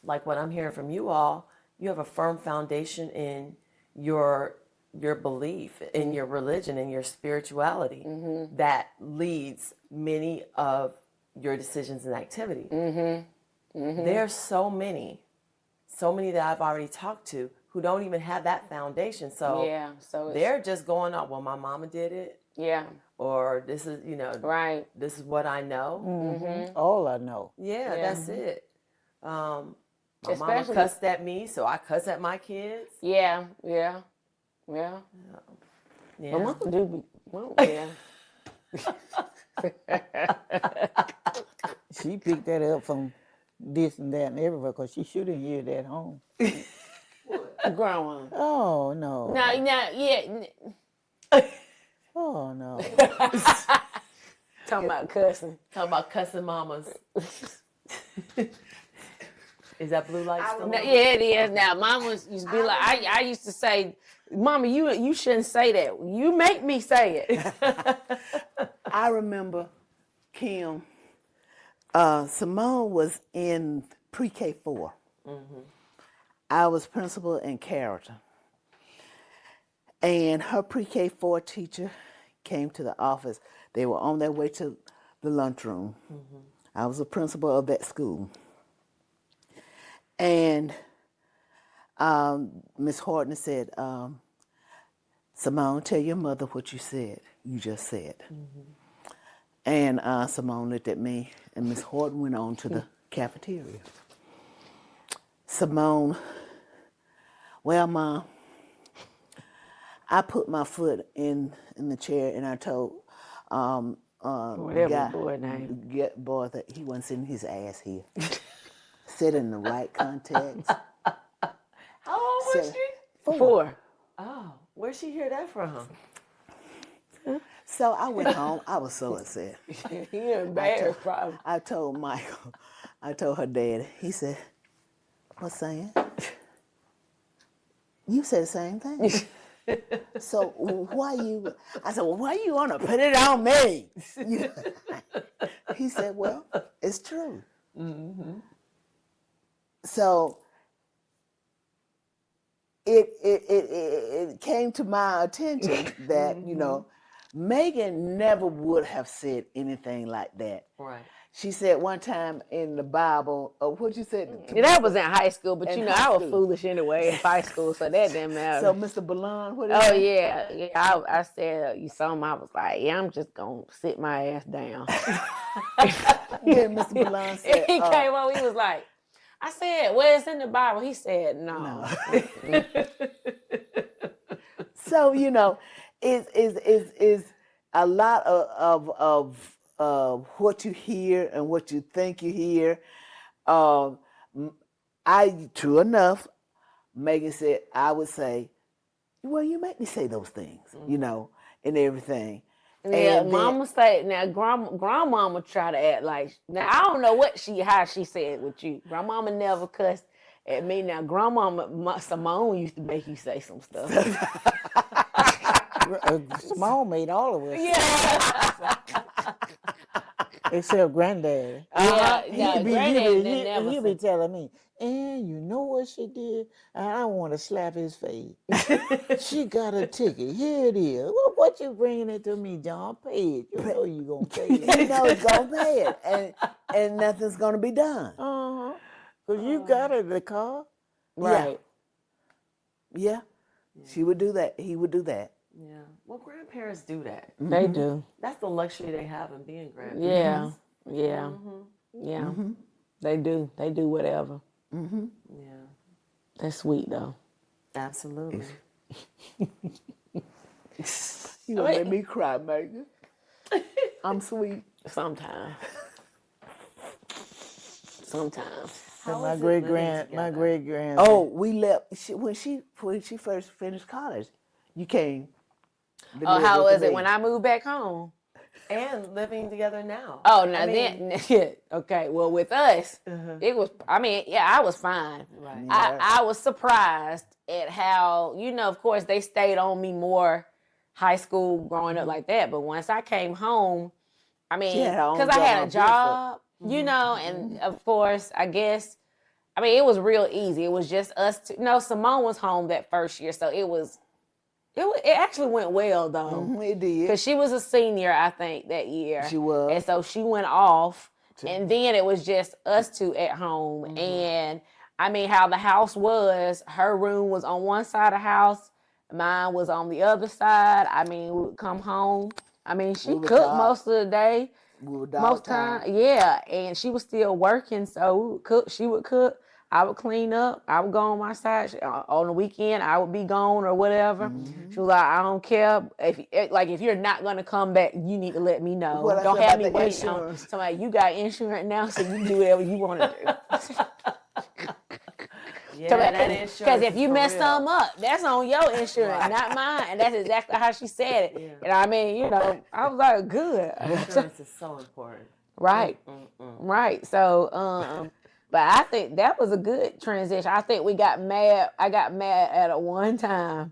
like what I'm hearing from you all, you have a firm foundation in your belief, in your religion, in your spirituality that leads many of your decisions and activity. There's so many that I've already talked to who don't even have that foundation. So Yeah. So they're just going on, well, my mama did it, yeah. or this is, Right. this is what I know. All I know. Yeah, that's it. My mama Especially- cussed at me, so I cuss at my kids. Yeah. Yeah. Yeah. Yeah. But mama do be. Well, yeah. She picked that up from this and that and everywhere because she shouldn't hear that at home. Growing. Oh, no. No, yeah. Oh, no. Talking about cussing. Talking about cussing mamas. Is that blue light still on? Yeah, it is. Now, mama used to be like, I used to say, Mama, you shouldn't say that. You make me say it. I remember Kim. Simone was in pre-K 4. I was principal in character. And her pre-K 4 teacher came to the office. They were on their way to the lunchroom. I was the principal of that school. And Miss Horton said, Simone, tell your mother what you said. You just said. And Simone looked at me, and Miss Horton went on to the cafeteria. Simone, well, Mom, I put my foot in the chair, and I told Whatever boy name. boy that he wasn't sitting his ass here. Sit in the right context. How old was she? 4. Oh, where'd she hear that from? So I went home. I was so upset. He embarrassed, probably. I told Michael, I told her dad. He said, what's saying? You said the same thing. So why you, I said, well, why you want to put it on me? He said, well, it's true. So it came to my attention that, Meagan never would have said anything like that. Right. She said one time in the Bible, what you said? Yeah, that was in high school, but In I high was school. foolish anyway in high school, so that didn't matter. So Mr. Ballon, what is Oh it? yeah. I said you saw him. I was like, yeah, I'm just gonna sit my ass down. Yeah, Mr. Ballon said, He came over. He was like, I said, well, it's in the Bible. He said, no. So, is a lot of what you hear and what you think you hear. True enough, Meagan said, I would say, well, you make me say those things, and everything. Yeah, And mama say now. Grandmama try to act like now. I don't know how she said with you. Grandmama never cussed at me. Now, Simone used to make you say some stuff. Simone made all of us. Yeah. Except granddaddy. Yeah, He be, granddaddy never he be said. telling me, and you know what she did? And I want to slap his face. She got a ticket. Here it is. Well, what you bringing it to me, John? Pay it. You know you gonna pay it. you know it's gonna pay it, and nothing's gonna be done. Cause you got it in the car. Right. Yeah. She would do that. He would do that. Yeah. Well, grandparents do that. They do. That's the luxury they have in being grandparents. Yeah. They do. They do whatever. Yeah. That's sweet though. Absolutely. You gonna make me cry, Megan. I'm sweet. Sometimes. How my is it great living grand. Oh, we left when she first finished college. You came. to Oh, live how with was it me. when I moved back home? And living together now. Oh, now okay. Well, with us, it was. I mean, yeah, I was fine. Right. I was surprised at how, of course, they stayed on me more high school growing up like that. But once I came home, I mean, She had her own because I had a job, job, and of course, I guess, I mean, it was real easy. It was just us two. No, Simone was home that first year, so it actually went well though. It did. Because she was a senior, I think, that year. She was. And so she went off. And then it was just us two at home. And I mean, how the house was, her room was on one side of the house, mine was on the other side. I mean, we would come home. I mean, she cooked most of the day. Most time. Yeah. And she was still working, so we would cook. She would cook. I would clean up. I would go on my side. On the weekend, I would be gone or whatever. She was like, I don't care. If you're not going to come back, you need to let me know. What I Don't said have about me the waiting on insurance. somebody. You got insurance now, so you do whatever you want to do. Yeah, that insurance. Because if is you for mess real. something up, that's on your insurance, not mine. And that's exactly how she said it. Yeah. And I mean, I was like, good. Insurance is so important. Right. Right. So, but I think that was a good transition. I think we got mad. I got mad at it one time.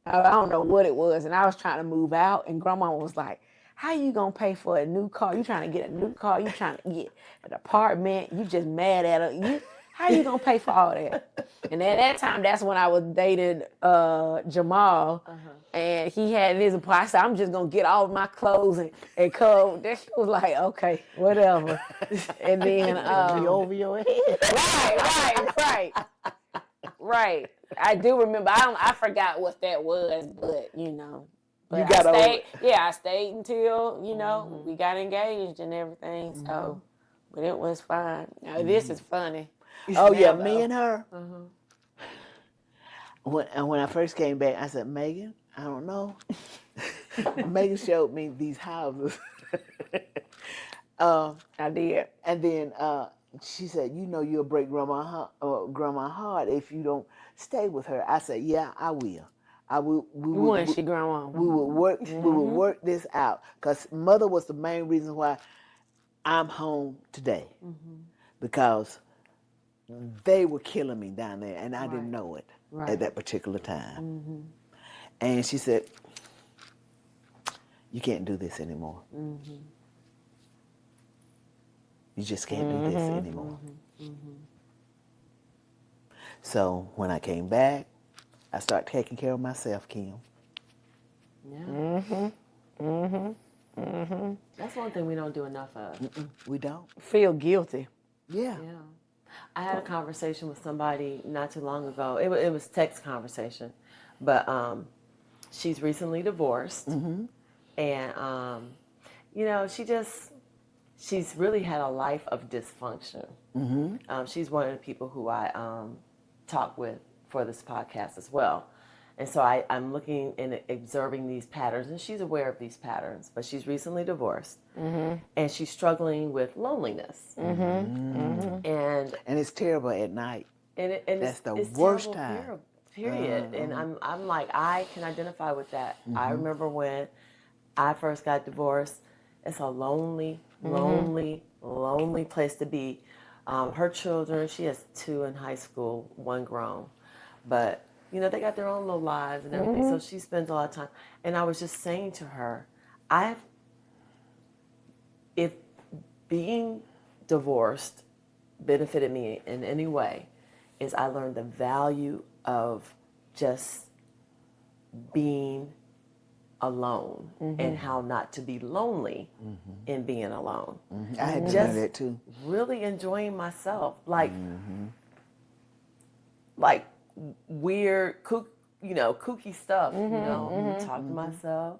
I don't know what it was. And I was trying to move out. And Grandma was like, how you going to pay for a new car? You trying to get a new car? You trying to get an apartment? You just mad at her. How you going to pay for all that? And at that time, that's when I was dating Jamal. And he had his apartment. I said, I'm just going to get all of my clothes and come. She was like, okay, whatever. And then... be over your head. Right. I do remember. I forgot what that was, but But You got over it. I stayed until, we got engaged and everything. So, but it was fine. Now, this is funny. Oh yeah, me and her. When I first came back, I said, Megan, I don't know. Megan showed me these houses. I did. And then she said, you'll break grandma heart if you don't stay with her. I said, yeah, I will. When she grandma. We would work this out, because Mother was the main reason why I'm home today, because they were killing me down there, and I didn't know it at that particular time. And she said, you can't do this anymore. You just can't do this anymore. So when I came back, I started taking care of myself, Kim. Yeah. That's one thing we don't do enough of. We don't. Feel guilty. Yeah. Yeah. I had a conversation with somebody not too long ago. It was text conversation, but she's recently divorced, and she's really had a life of dysfunction. She's one of the people who I talk with for this podcast as well. And so I'm looking and observing these patterns, and she's aware of these patterns, but she's recently divorced, and she's struggling with loneliness. And it's terrible at night. And That's the it's worst terrible, time. Period. And I'm like, I can identify with that. I remember when I first got divorced, it's a lonely, lonely, lonely place to be. Her children, she has 2 in high school, 1 grown. But, you know, they got their own little lives and everything. So she spends a lot of time. And I was just saying to her, if being divorced benefited me in any way, is I learned the value of just being alone and how not to be lonely in being alone. I had to Just learn that too. really enjoying myself, like weird, kooky stuff. Talk to myself,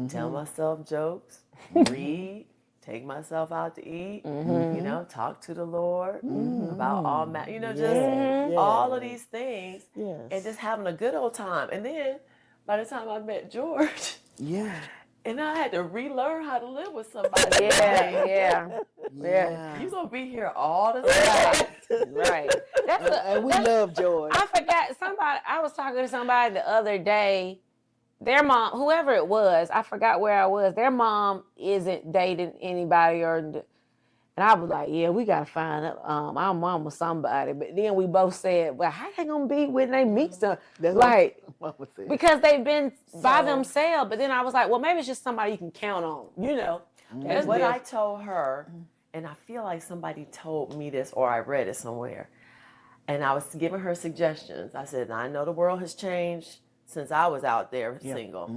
tell myself jokes, read, take myself out to eat. Talk to the Lord about all just all of these things, and just having a good old time. And then by the time I met George, and I had to relearn how to live with somebody. Yeah. You're gonna be here all the time. Right. And we love George. I forgot I was talking to somebody the other day. Their mom, whoever it was, I forgot where I was. Their mom isn't dating anybody, and I was like, yeah, we gotta find our mom or somebody. But then we both said, well, how they gonna be when they meet some? Because they've been by themselves. But then I was like, well, maybe it's just somebody you can count on, And what I told her, and I feel like somebody told me this or I read it somewhere, and I was giving her suggestions. I said, I know the world has changed since I was out there single.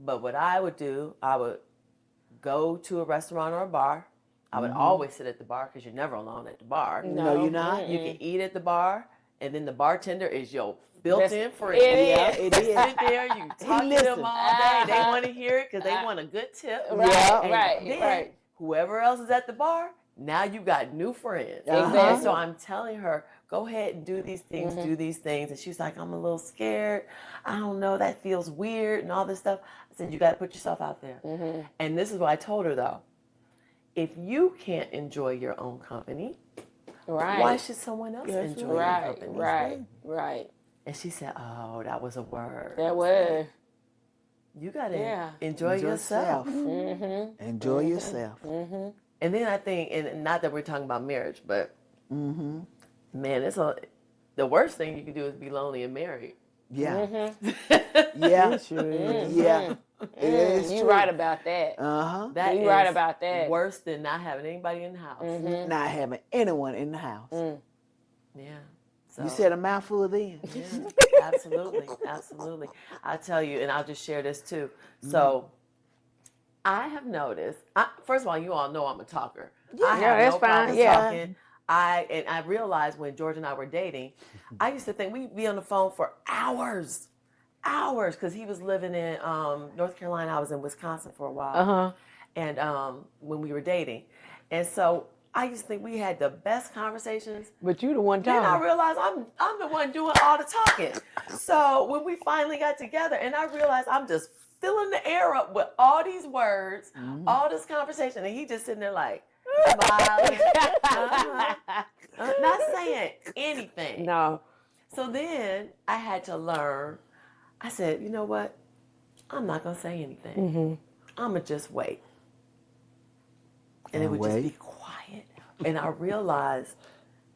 But what I would do, I would go to a restaurant or a bar. I would always sit at the bar because you're never alone at the bar. No, you're not. You can eat at the bar, and then the bartender is your built-in friend. It is. You sit there, you talk to them all day. They want to hear it because they want a good tip. Right. Whoever else is at the bar, now you got new friends. Exactly. So I'm telling her, go ahead and do these things, do these things. And she's like, I'm a little scared. I don't know, that feels weird and all this stuff. I said, you got to put yourself out there. And this is what I told her, though. If you can't enjoy your own company, why should someone else enjoy your company? Right. And she said, oh, that was a word. That was. You got to enjoy yourself. Enjoy yourself. And then I think, and not that we're talking about marriage, but man, the worst thing you can do is be lonely and married. Yeah. It sure is. Yeah. It is You true. right about that. That You is right about that. worse than not having anybody in the house. Not having anyone in the house. Yeah. So, You said a mouthful then. yeah, absolutely. I tell you, and I'll just share this too. So I have noticed, first of all, you all know I'm a talker. I have that's no fine. problem Yeah. talking. I realized when George and I were dating, I used to think we'd be on the phone for hours, because he was living in North Carolina. I was in Wisconsin for a while, and when we were dating, and so I used to think we had the best conversations. But you the one Then I talking. realized I'm the one doing all the talking. So when we finally got together, and I realized I'm just filling the air up with all these words, all this conversation, and he just sitting there like smiling, not saying anything. No. So then I had to learn. I said, you know what? I'm not gonna say anything. I'm gonna just wait, and it would just be quiet. And I realized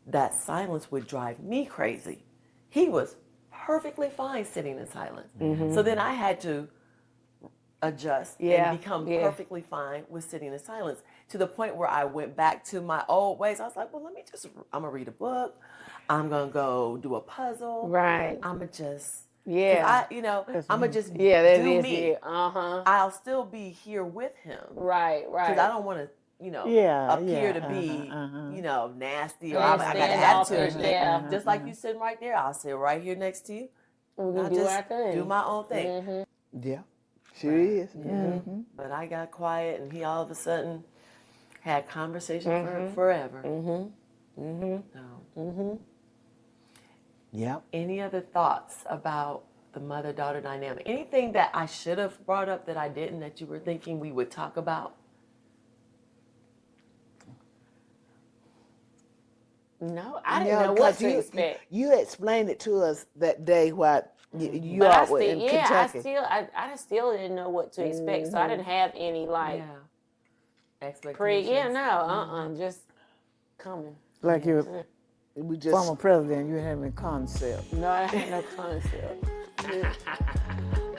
that silence would drive me crazy. He was perfectly fine sitting in silence. So then I had to adjust and become perfectly fine with sitting in silence, to the point where I went back to my old ways. I was like, well, I'm gonna read a book. I'm gonna go do a puzzle. Right. I'm gonna just, Yeah. I'm gonna just Yeah, that do is me. it. I'll still be here with him. Right. Because I don't want to, appear to be, nasty, or I Nasty got an and attitude. awkward, Just like you sitting right there, I'll sit right here next to you. We can I'll do just our thing. do my own thing. Yeah. Sure is. But I got quiet, and he all of a sudden had conversation for forever. Yeah. Any other thoughts about the mother-daughter dynamic? Anything that I should have brought up that I didn't, that you were thinking we would talk about? No, I didn't know what to expect. You explained it to us that day while you But all were in Kentucky. I still didn't know what to expect, so I didn't have any Expectations. just coming. Like your We just former president, you having a concept. No, I had no concept.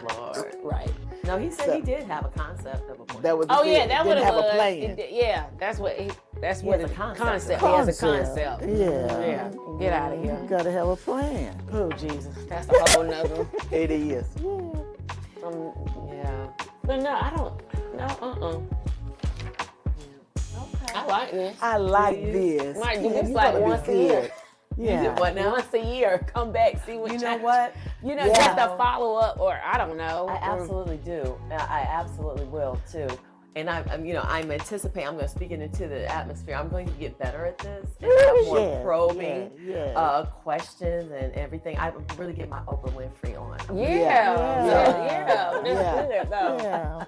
Lord. Right. No, he said he did have a concept of a plan. that was. Oh the yeah, thing. that Didn't would have have a plan. Yeah, that's what has the a concept. concept. He has a concept. Yeah. Get out of here. You gotta have a plan. Oh Jesus, that's a whole nother. It is. Yeah. But no, I don't. No, I like this. I like this. Might do Yeah, this you like gotta be once a good. year. Yeah. What now? Once a year, come back, see what You know what? just a follow up, or I don't know. I absolutely do. I absolutely will too. And I'm anticipating. I'm going to speak it into the atmosphere. I'm going to get better at this and have more probing questions and everything. I really get my Oprah Winfrey on. Yeah. That's good though. Yeah.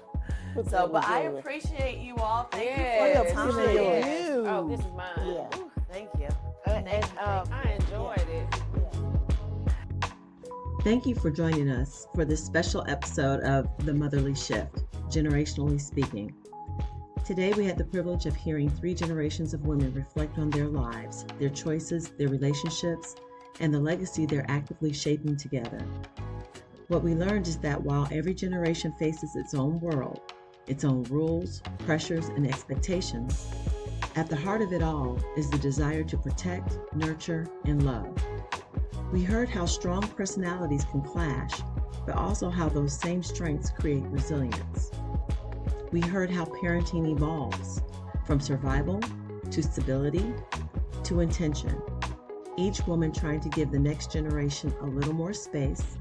So, but I appreciate you all. Thank you for Yes. your time. Yes. Oh, this is mine. Yeah. Ooh, thank you. I enjoyed it. Thank you for joining us for this special episode of The Motherly Shift, Generationally Speaking. Today we had the privilege of hearing 3 generations of women reflect on their lives, their choices, their relationships, and the legacy they're actively shaping together. What we learned is that while every generation faces its own world, its own rules, pressures, and expectations, at the heart of it all is the desire to protect, nurture, and love. We heard how strong personalities can clash, but also how those same strengths create resilience. We heard how parenting evolves, from survival to stability to intention, each woman trying to give the next generation a little more space,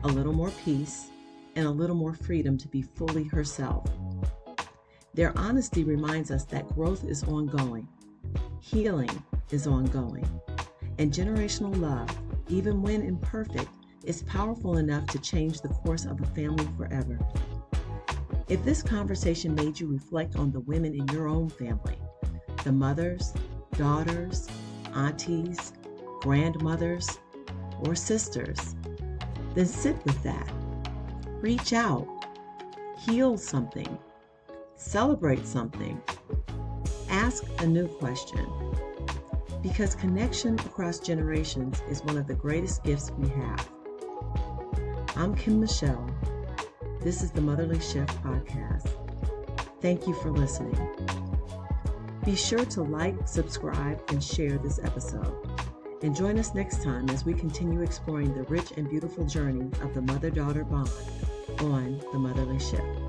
a little more peace, and a little more freedom to be fully herself. Their honesty reminds us that growth is ongoing, healing is ongoing, and generational love, even when imperfect, is powerful enough to change the course of a family forever. If this conversation made you reflect on the women in your own family, the mothers, daughters, aunties, grandmothers, or sisters, then sit with that. Reach out, heal something, celebrate something, ask a new question. Because connection across generations is one of the greatest gifts we have. I'm Kim Michelle. This is the Motherly Shift podcast. Thank you for listening. Be sure to like, subscribe, and share this episode. And join us next time as we continue exploring the rich and beautiful journey of the mother-daughter bond on the Motherly Shift.